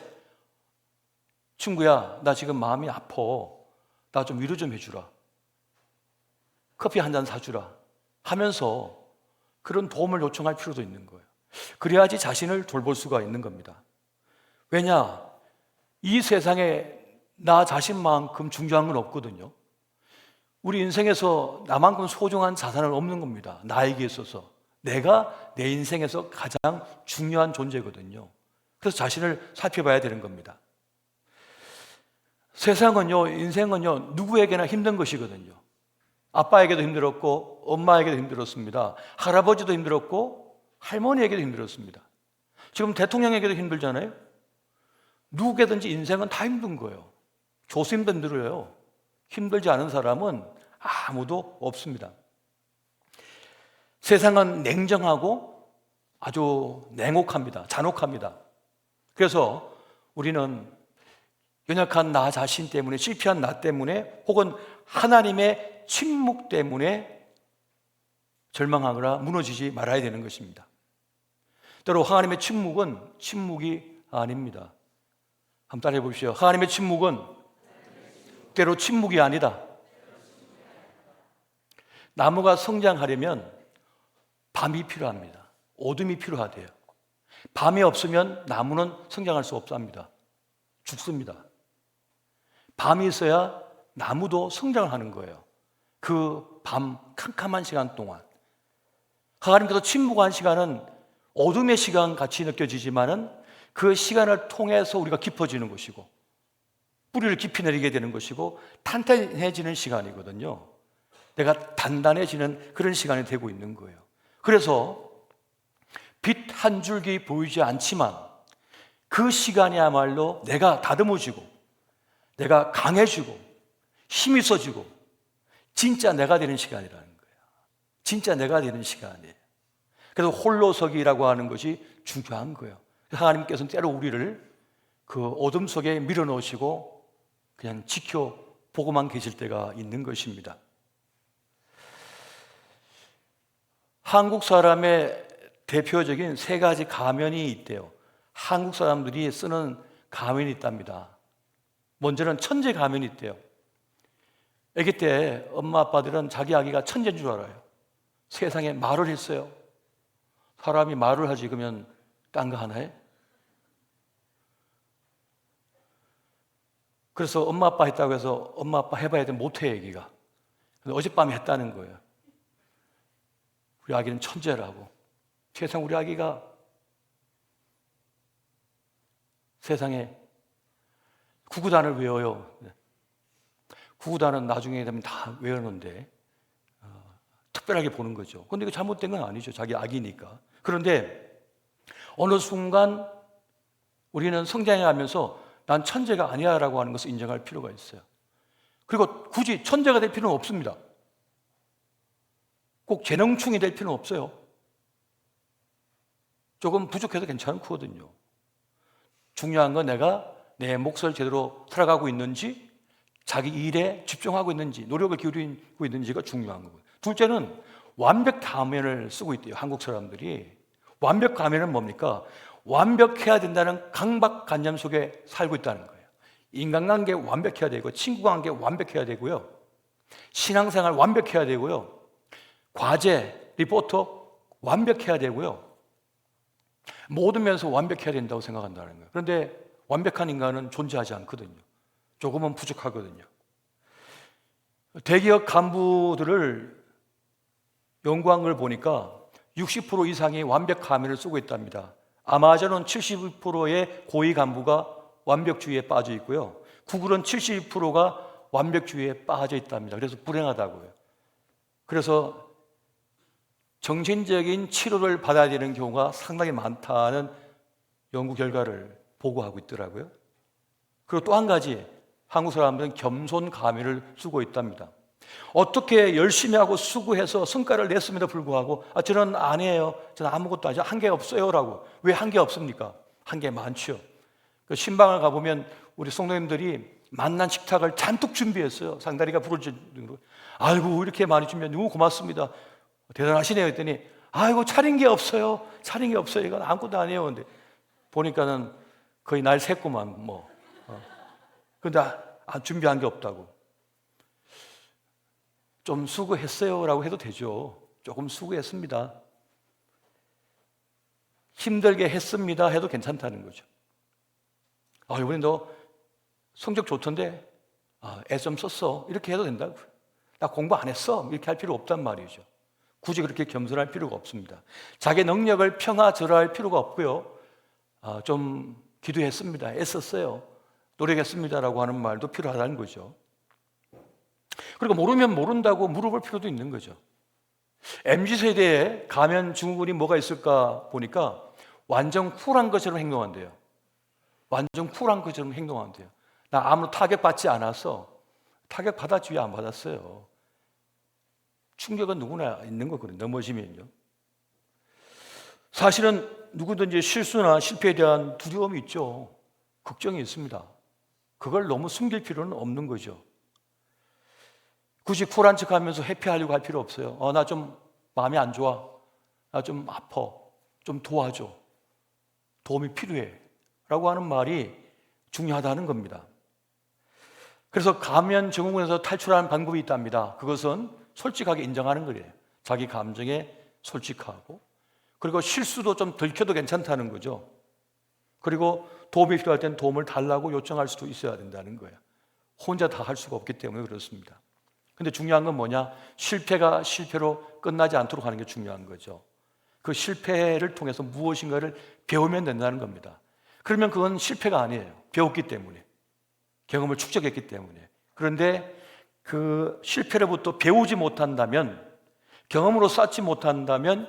E: 친구야, 나 지금 마음이 아파. 나 좀 위로 좀 해주라. 커피 한 잔 사주라. 하면서 그런 도움을 요청할 필요도 있는 거예요. 그래야지 자신을 돌볼 수가 있는 겁니다. 왜냐? 이 세상에 나 자신만큼 중요한 건 없거든요. 우리 인생에서 나만큼 소중한 자산은 없는 겁니다. 나에게 있어서. 내가 내 인생에서 가장 중요한 존재거든요. 그래서 자신을 살펴봐야 되는 겁니다. 세상은요, 인생은요, 누구에게나 힘든 것이거든요. 아빠에게도 힘들었고, 엄마에게도 힘들었습니다. 할아버지도 힘들었고, 할머니에게도 힘들었습니다. 지금 대통령에게도 힘들잖아요. 누구에게든지 인생은 다 힘든 거예요. 조수님도 힘들어요. 힘들지 않은 사람은 아무도 없습니다. 세상은 냉정하고 아주 냉혹합니다. 잔혹합니다. 그래서 우리는 연약한 나 자신 때문에, 실패한 나 때문에, 혹은 하나님의 침묵 때문에 절망하거나 무너지지 말아야 되는 것입니다. 때로 하나님의 침묵은 침묵이 아닙니다. 한번 따라해 보십시오. 하나님의 침묵은 때로 침묵이 아니다. 나무가 성장하려면 밤이 필요합니다. 어둠이 필요하대요. 밤이 없으면 나무는 성장할 수 없습니다. 죽습니다. 밤이 있어야 나무도 성장을 하는 거예요. 그 밤 캄캄한 시간 동안 하나님께서 침묵한 시간은 어둠의 시간 같이 느껴지지만은 그 시간을 통해서 우리가 깊어지는 것이고 뿌리를 깊이 내리게 되는 것이고 탄탄해지는 시간이거든요. 내가 단단해지는 그런 시간이 되고 있는 거예요. 그래서 빛 한 줄기 보이지 않지만 그 시간이야말로 내가 다듬어지고 내가 강해지고 힘이 있어지고 진짜 내가 되는 시간이라는 거예요. 진짜 내가 되는 시간이에요. 그래서 홀로서기라고 하는 것이 중요한 거예요. 하나님께서는 때로 우리를 그 어둠 속에 밀어넣으시고 그냥 지켜보고만 계실 때가 있는 것입니다. 한국 사람의 대표적인 세 가지 가면이 있대요. 한국 사람들이 쓰는 가면이 있답니다. 먼저는 천재 가면이 있대요. 아기 때 엄마 아빠들은 자기 아기가 천재인 줄 알아요. 세상에 말을 했어요. 사람이 말을 하지 그러면 딴 거 하나 해? 그래서 엄마 아빠 했다고 해서 엄마 아빠 해봐야 돼 못해 아기가. 근데 어젯밤에 했다는 거예요. 우리 아기는 천재라고. 세상 우리 아기가 세상에 구구단을 외워요. 구구단은 나중에 되면 다 외우는데 특별하게 보는 거죠. 그런데 이거 잘못된 건 아니죠. 자기 아기니까. 그런데 어느 순간 우리는 성장해가면서 난 천재가 아니야 라고 하는 것을 인정할 필요가 있어요. 그리고 굳이 천재가 될 필요는 없습니다. 꼭 재능충이 될 필요는 없어요. 조금 부족해도 괜찮거든요. 중요한 건 내가 내 몫을 제대로 살아가고 있는지, 자기 일에 집중하고 있는지, 노력을 기울이고 있는지가 중요한 거고요. 둘째는 완벽 가면을 쓰고 있대요. 한국 사람들이. 완벽 가면은 뭡니까? 완벽해야 된다는 강박관념 속에 살고 있다는 거예요. 인간관계 완벽해야 되고, 친구관계 완벽해야 되고요, 신앙생활 완벽해야 되고요, 과제, 리포터 완벽해야 되고요, 모든 면에서 완벽해야 된다고 생각한다는 거예요. 그런데 완벽한 인간은 존재하지 않거든요. 조금은 부족하거든요. 대기업 간부들을 연구한 걸 보니까 60% 이상이 완벽 가면을 쓰고 있답니다. 아마존은 72%의 고위 간부가 완벽주의에 빠져 있고요, 구글은 72%가 완벽주의에 빠져 있답니다. 그래서 불행하다고요. 그래서 정신적인 치료를 받아야 되는 경우가 상당히 많다는 연구 결과를 보고하고 있더라고요. 그리고 또 한 가지, 한국 사람들은 겸손감위를 쓰고 있답니다. 어떻게 열심히 하고 수고해서 성과를 냈음에도 불구하고 저는 아니에요, 저는 아무것도 아니죠, 한계 없어요 라고. 왜 한계 없습니까? 한계 많죠. 그 신방을 가보면 우리 성도님들이 만난 식탁을 잔뜩 준비했어요. 상다리가 부러질 정도로. 아이고 이렇게 많이 준비해 너무 고맙습니다, 대단하시네요 했더니 아이고 차린 게 없어요, 차린 게 없어요, 이건 아무것도 아니에요. 근데 보니까는 거의 날 샜구만 뭐. 근데 준비한 게 없다고. 좀 수고했어요 라고 해도 되죠. 조금 수고했습니다, 힘들게 했습니다 해도 괜찮다는 거죠. 이번에 너 성적 좋던데 애 좀 썼어 이렇게 해도 된다고. 나 공부 안 했어 이렇게 할 필요 없단 말이죠. 굳이 그렇게 겸손할 필요가 없습니다. 자기 능력을 평화절하할 필요가 없고요. 좀 기도했습니다, 애썼어요, 노력했습니다라고 하는 말도 필요하다는 거죠. 그리고 모르면 모른다고 물어볼 필요도 있는 거죠. MZ세대에 가면 증후군이 뭐가 있을까 보니까 완전 쿨한 것처럼 행동한대요. 완전 쿨한 것처럼 행동한대요. 나 아무런 타격받지 않았어. 타격받았지 왜 안 받았어요? 충격은 누구나 있는 거거든요, 넘어지면요. 사실은 누구든지 실수나 실패에 대한 두려움이 있죠. 걱정이 있습니다. 그걸 너무 숨길 필요는 없는 거죠. 굳이 쿨한 척하면서 회피하려고 할 필요 없어요. 나 좀 마음이 안 좋아, 나 좀 아파, 좀 도와줘, 도움이 필요해 라고 하는 말이 중요하다는 겁니다. 그래서 가면 증후군에서 탈출하는 방법이 있답니다. 그것은 솔직하게 인정하는 거예요. 자기 감정에 솔직하고, 그리고 실수도 좀 들켜도 괜찮다는 거죠. 그리고 도움이 필요할 땐 도움을 달라고 요청할 수도 있어야 된다는 거예요. 혼자 다 할 수가 없기 때문에 그렇습니다. 근데 중요한 건 뭐냐? 실패가 실패로 끝나지 않도록 하는 게 중요한 거죠. 그 실패를 통해서 무엇인가를 배우면 된다는 겁니다. 그러면 그건 실패가 아니에요. 배웠기 때문에, 경험을 축적했기 때문에. 그런데 그 실패로부터 배우지 못한다면, 경험으로 쌓지 못한다면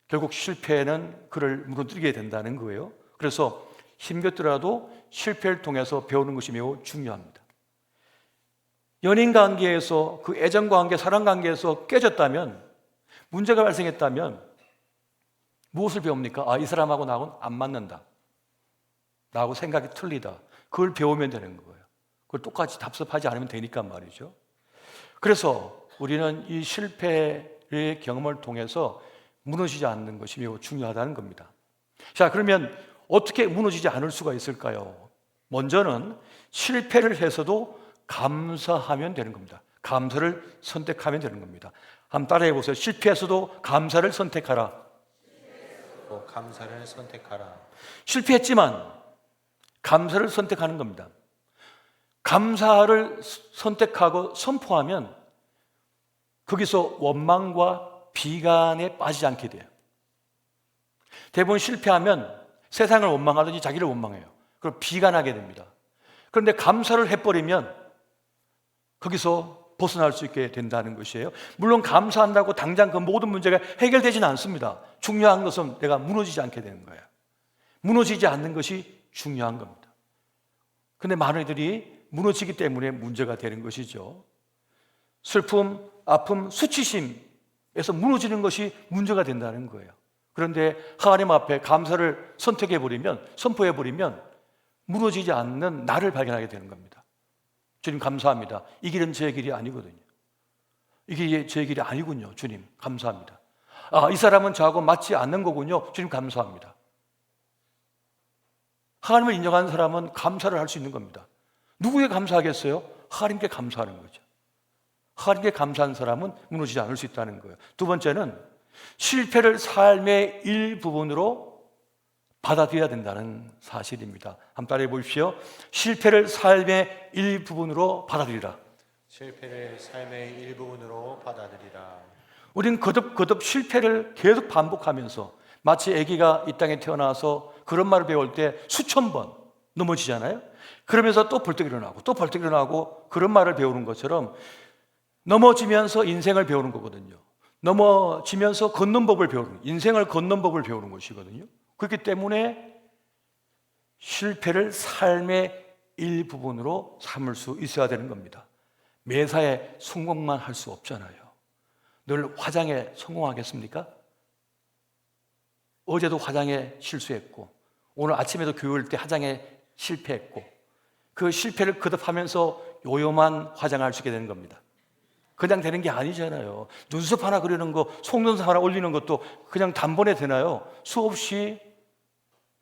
E: 결국 실패는 그를 무너뜨리게 된다는 거예요. 그래서 힘겹더라도 실패를 통해서 배우는 것이 매우 중요합니다. 연인 관계에서, 그 애정 관계, 사랑 관계에서 깨졌다면, 문제가 발생했다면 무엇을 배웁니까? 이 사람하고 나하고는 안 맞는다, 나하고 생각이 틀리다. 그걸 배우면 되는 거예요. 그걸 똑같이 답습하지 않으면 되니까 말이죠. 그래서 우리는 이 실패의 경험을 통해서 무너지지 않는 것이 매우 중요하다는 겁니다. 자, 그러면 어떻게 무너지지 않을 수가 있을까요? 먼저는 실패를 해서도 감사하면 되는 겁니다. 감사를 선택하면 되는 겁니다. 한번 따라해 보세요. 실패해서도 감사를 선택하라.
B: 감사를 선택하라.
E: 실패했지만 감사를 선택하는 겁니다. 감사를 선택하고 선포하면 거기서 원망과 비관에 빠지지 않게 돼요. 대부분 실패하면 세상을 원망하든지 자기를 원망해요. 그럼 비관하게 됩니다. 그런데 감사를 해버리면 거기서 벗어날 수 있게 된다는 것이에요. 물론 감사한다고 당장 그 모든 문제가 해결되지는 않습니다. 중요한 것은 내가 무너지지 않게 되는 거예요. 무너지지 않는 것이 중요한 겁니다. 그런데 많은 이들이 무너지기 때문에 문제가 되는 것이죠. 슬픔, 아픔, 수치심에서 무너지는 것이 문제가 된다는 거예요. 그런데 하나님 앞에 감사를 선택해버리면, 선포해버리면 무너지지 않는 나를 발견하게 되는 겁니다. 주님 감사합니다. 이 길은 제 길이 아니거든요. 이게 제 길이 아니군요. 주님 감사합니다. 이 사람은 저하고 맞지 않는 거군요. 주님 감사합니다. 하나님을 인정하는 사람은 감사를 할 수 있는 겁니다. 누구에게 감사하겠어요? 하나님께 감사하는 거죠. 하나님께 감사한 사람은 무너지지 않을 수 있다는 거예요. 두 번째는 실패를 삶의 일부분으로 받아들여야 된다는 사실입니다. 한번 따라해 보십시오. 실패를 삶의 일부분으로 받아들이라.
B: 실패를 삶의 일부분으로 받아들이라.
E: 우리는 거듭 실패를 계속 반복하면서, 마치 아기가 이 땅에 태어나서 그런 말을 배울 때 수천 번 넘어지잖아요. 그러면서 또 벌떡 일어나고 또 벌떡 일어나고 그런 말을 배우는 것처럼 넘어지면서 인생을 배우는 거거든요. 넘어지면서 걷는 법을 배우는, 인생을 걷는 법을 배우는 것이거든요. 그렇기 때문에 실패를 삶의 일부분으로 삼을 수 있어야 되는 겁니다. 매사에 성공만 할 수 없잖아요. 늘 화장에 성공하겠습니까? 어제도 화장에 실수했고 오늘 아침에도 교회 올 때 화장에 실패했고 그 실패를 거듭하면서 요요만 화장할 수 있게 되는 겁니다. 그냥 되는 게 아니잖아요. 눈썹 하나 그리는 거, 속눈썹 하나 올리는 것도 그냥 단번에 되나요? 수없이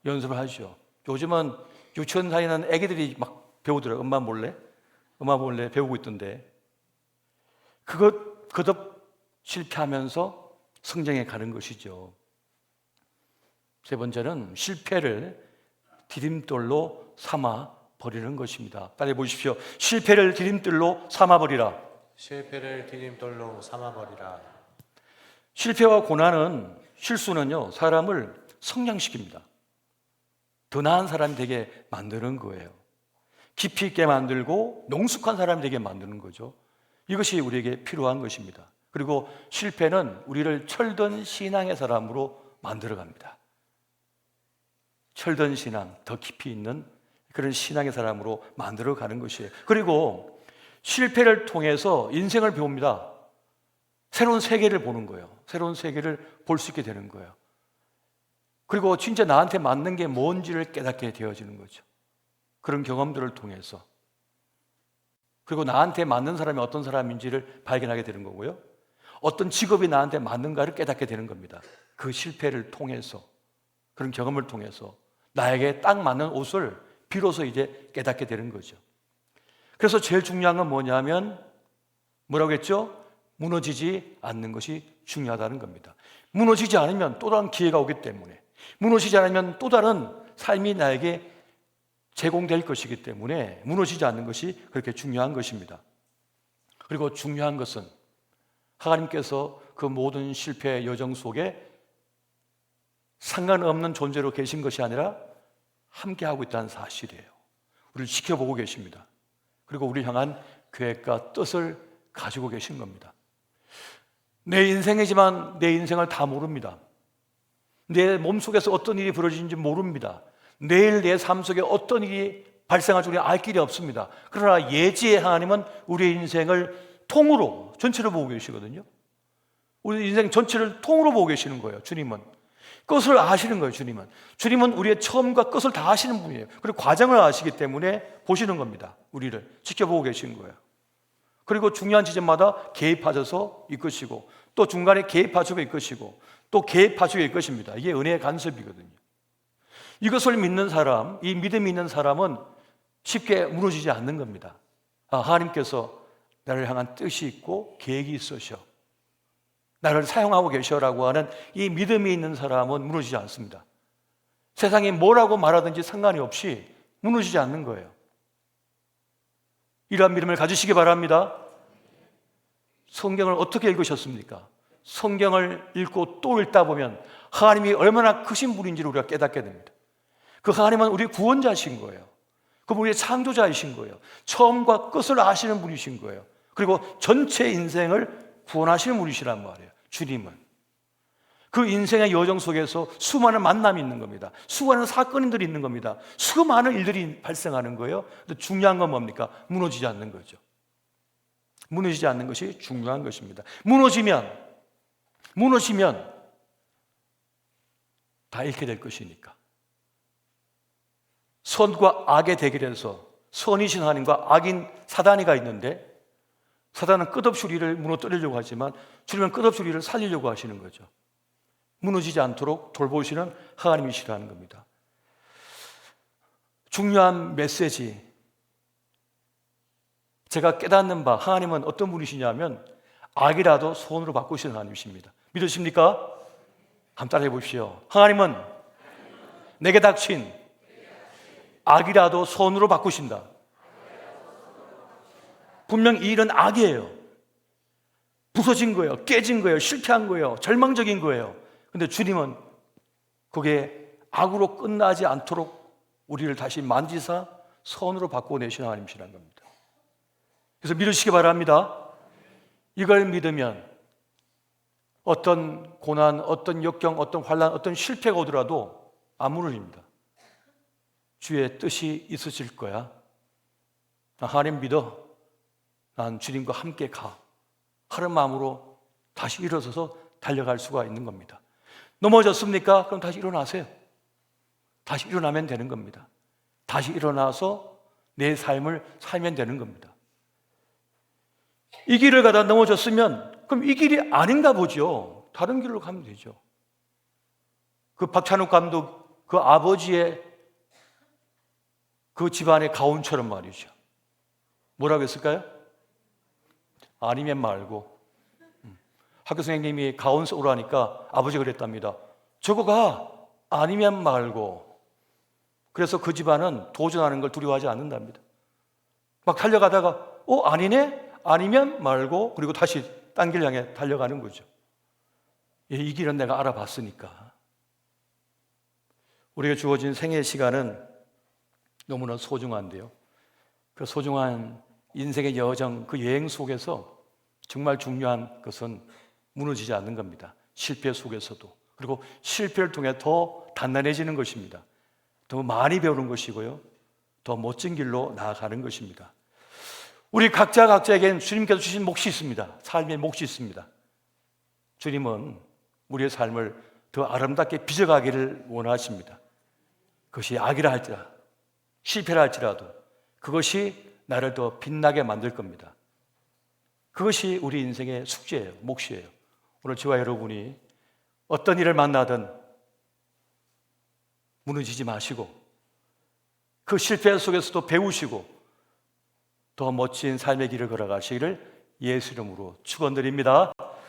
E: 연습을 하죠. 요즘은 유치원 다니는 애기들이 막 배우더라고요. 엄마 몰래 배우고 있던데 그것 거듭 실패하면서 성장해 가는 것이죠. 세 번째는 실패를 디딤돌로 삼아 버리는 것입니다. 빨리 보십시오. 실패를 디딤돌로 삼아 버리라.
B: 실패를 디딤돌로 삼아버리라.
E: 실패와 고난은 실수는요 사람을 성장시킵니다. 더 나은 사람이 되게 만드는 거예요. 깊이 있게 만들고 농숙한 사람이 되게 만드는 거죠. 이것이 우리에게 필요한 것입니다. 그리고 실패는 우리를 철든 신앙의 사람으로 만들어갑니다. 철든 신앙, 더 깊이 있는 그런 신앙의 사람으로 만들어가는 것이에요. 그리고 실패를 통해서 인생을 배웁니다. 새로운 세계를 보는 거예요. 새로운 세계를 볼 수 있게 되는 거예요. 그리고 진짜 나한테 맞는 게 뭔지를 깨닫게 되어지는 거죠. 그런 경험들을 통해서. 그리고 나한테 맞는 사람이 어떤 사람인지를 발견하게 되는 거고요. 어떤 직업이 나한테 맞는가를 깨닫게 되는 겁니다. 그 실패를 통해서, 그런 경험을 통해서 나에게 딱 맞는 옷을 비로소 이제 깨닫게 되는 거죠. 그래서 제일 중요한 건 뭐냐면 뭐라고 했죠? 무너지지 않는 것이 중요하다는 겁니다. 무너지지 않으면 또 다른 기회가 오기 때문에, 무너지지 않으면 또 다른 삶이 나에게 제공될 것이기 때문에 무너지지 않는 것이 그렇게 중요한 것입니다. 그리고 중요한 것은 하나님께서 그 모든 실패의 여정 속에 상관없는 존재로 계신 것이 아니라 함께하고 있다는 사실이에요. 우리를 지켜보고 계십니다. 그리고 우리를 향한 계획과 뜻을 가지고 계신 겁니다. 내 인생이지만 내 인생을 다 모릅니다. 내 몸속에서 어떤 일이 벌어지는지 모릅니다. 내일 내 삶 속에 어떤 일이 발생할 줄 알 길이 없습니다. 그러나 예지의 하나님은 우리의 인생을 통으로 전체를 보고 계시거든요. 우리 인생 전체를 통으로 보고 계시는 거예요. 주님은 끝을 아시는 거예요. 주님은 우리의 처음과 끝을 다 아시는 분이에요. 그리고 과정을 아시기 때문에 보시는 겁니다. 우리를 지켜보고 계신 거예요. 그리고 중요한 지점마다 개입하셔서 이끄시고 또 중간에 개입하시고 이끄시고 또 개입하시고 이끄십니다. 이게 은혜의 간섭이거든요. 이것을 믿는 사람, 이 믿음이 있는 사람은 쉽게 무너지지 않는 겁니다. 하나님께서 나를 향한 뜻이 있고 계획이 있으셔, 나를 사용하고 계셔라고 하는 이 믿음이 있는 사람은 무너지지 않습니다. 세상이 뭐라고 말하든지 상관이 없이 무너지지 않는 거예요. 이러한 믿음을 가지시기 바랍니다. 성경을 어떻게 읽으셨습니까? 성경을 읽고 또 읽다 보면 하나님이 얼마나 크신 분인지를 우리가 깨닫게 됩니다. 그 하나님은 우리 구원자이신 거예요. 그분 우리의 창조자이신 거예요. 처음과 끝을 아시는 분이신 거예요. 그리고 전체 인생을 구원하시는 분이시란 말이에요. 주님은 그 인생의 여정 속에서 수많은 만남이 있는 겁니다. 수많은 사건들이 있는 겁니다. 수많은 일들이 발생하는 거예요. 근데 중요한 건 뭡니까? 무너지지 않는 거죠. 무너지지 않는 것이 중요한 것입니다. 무너지면 다 잃게 될 것이니까. 선과 악의 대결에서 선이신 하나님과 악인 사단이가 있는데, 사단은 끝없이 우리를 무너뜨리려고 하지만 주님은 끝없이 우리를 살리려고 하시는 거죠. 무너지지 않도록 돌보시는 하나님이시라는 겁니다. 중요한 메시지, 제가 깨닫는 바, 하나님은 어떤 분이시냐면 악이라도 손으로 바꾸시는 하나님이십니다. 믿으십니까? 한번 따라해 보십시오. 하나님은 내게 닥친 악이라도 손으로 바꾸신다. 분명 이 일은 악이에요. 부서진 거예요. 깨진 거예요. 실패한 거예요. 절망적인 거예요. 근데 주님은 그게 악으로 끝나지 않도록 우리를 다시 만지사 선으로 바꿔내시는 하나님이시라는 겁니다. 그래서 믿으시기 바랍니다. 이걸 믿으면 어떤 고난, 어떤 역경, 어떤 환난, 어떤 실패가 오더라도 안 무너집니다. 주의 뜻이 있으실 거야. 나 하나님 믿어. 난 주님과 함께 가. 하는 마음으로 다시 일어서서 달려갈 수가 있는 겁니다. 넘어졌습니까? 그럼 다시 일어나세요. 다시 일어나면 되는 겁니다. 다시 일어나서 내 삶을 살면 되는 겁니다. 이 길을 가다 넘어졌으면 그럼 이 길이 아닌가 보죠. 다른 길로 가면 되죠. 그 박찬욱 감독 그 아버지의 그 집안의 가훈처럼 말이죠. 뭐라고 했을까요? 아니면 말고. 학교 선생님이 가훈 오라니까 아버지가 그랬답니다. 저거가 아니면 말고. 그래서 그 집안은 도전하는 걸 두려워하지 않는답니다. 막 달려가다가 아니네? 아니면 말고 그리고 다시 딴 길 향해 달려가는 거죠. 이 길은 내가 알아봤으니까. 우리가 주어진 생애 시간은 너무나 소중한데요. 그 소중한 인생의 여정, 그 여행 속에서 정말 중요한 것은 무너지지 않는 겁니다. 실패 속에서도. 그리고 실패를 통해 더 단단해지는 것입니다. 더 많이 배우는 것이고요. 더 멋진 길로 나아가는 것입니다. 우리 각자에겐 주님께서 주신 몫이 있습니다. 삶의 몫이 있습니다. 주님은 우리의 삶을 더 아름답게 빚어가기를 원하십니다. 그것이 악이라 할지라도 실패라 할지라도 그것이 나를 더 빛나게 만들 겁니다. 그것이 우리 인생의 숙제예요. 몫이에요. 오늘 저와 여러분이 어떤 일을 만나든 무너지지 마시고 그 실패 속에서도 배우시고 더 멋진 삶의 길을 걸어가시기를 예수 이름으로 축원드립니다.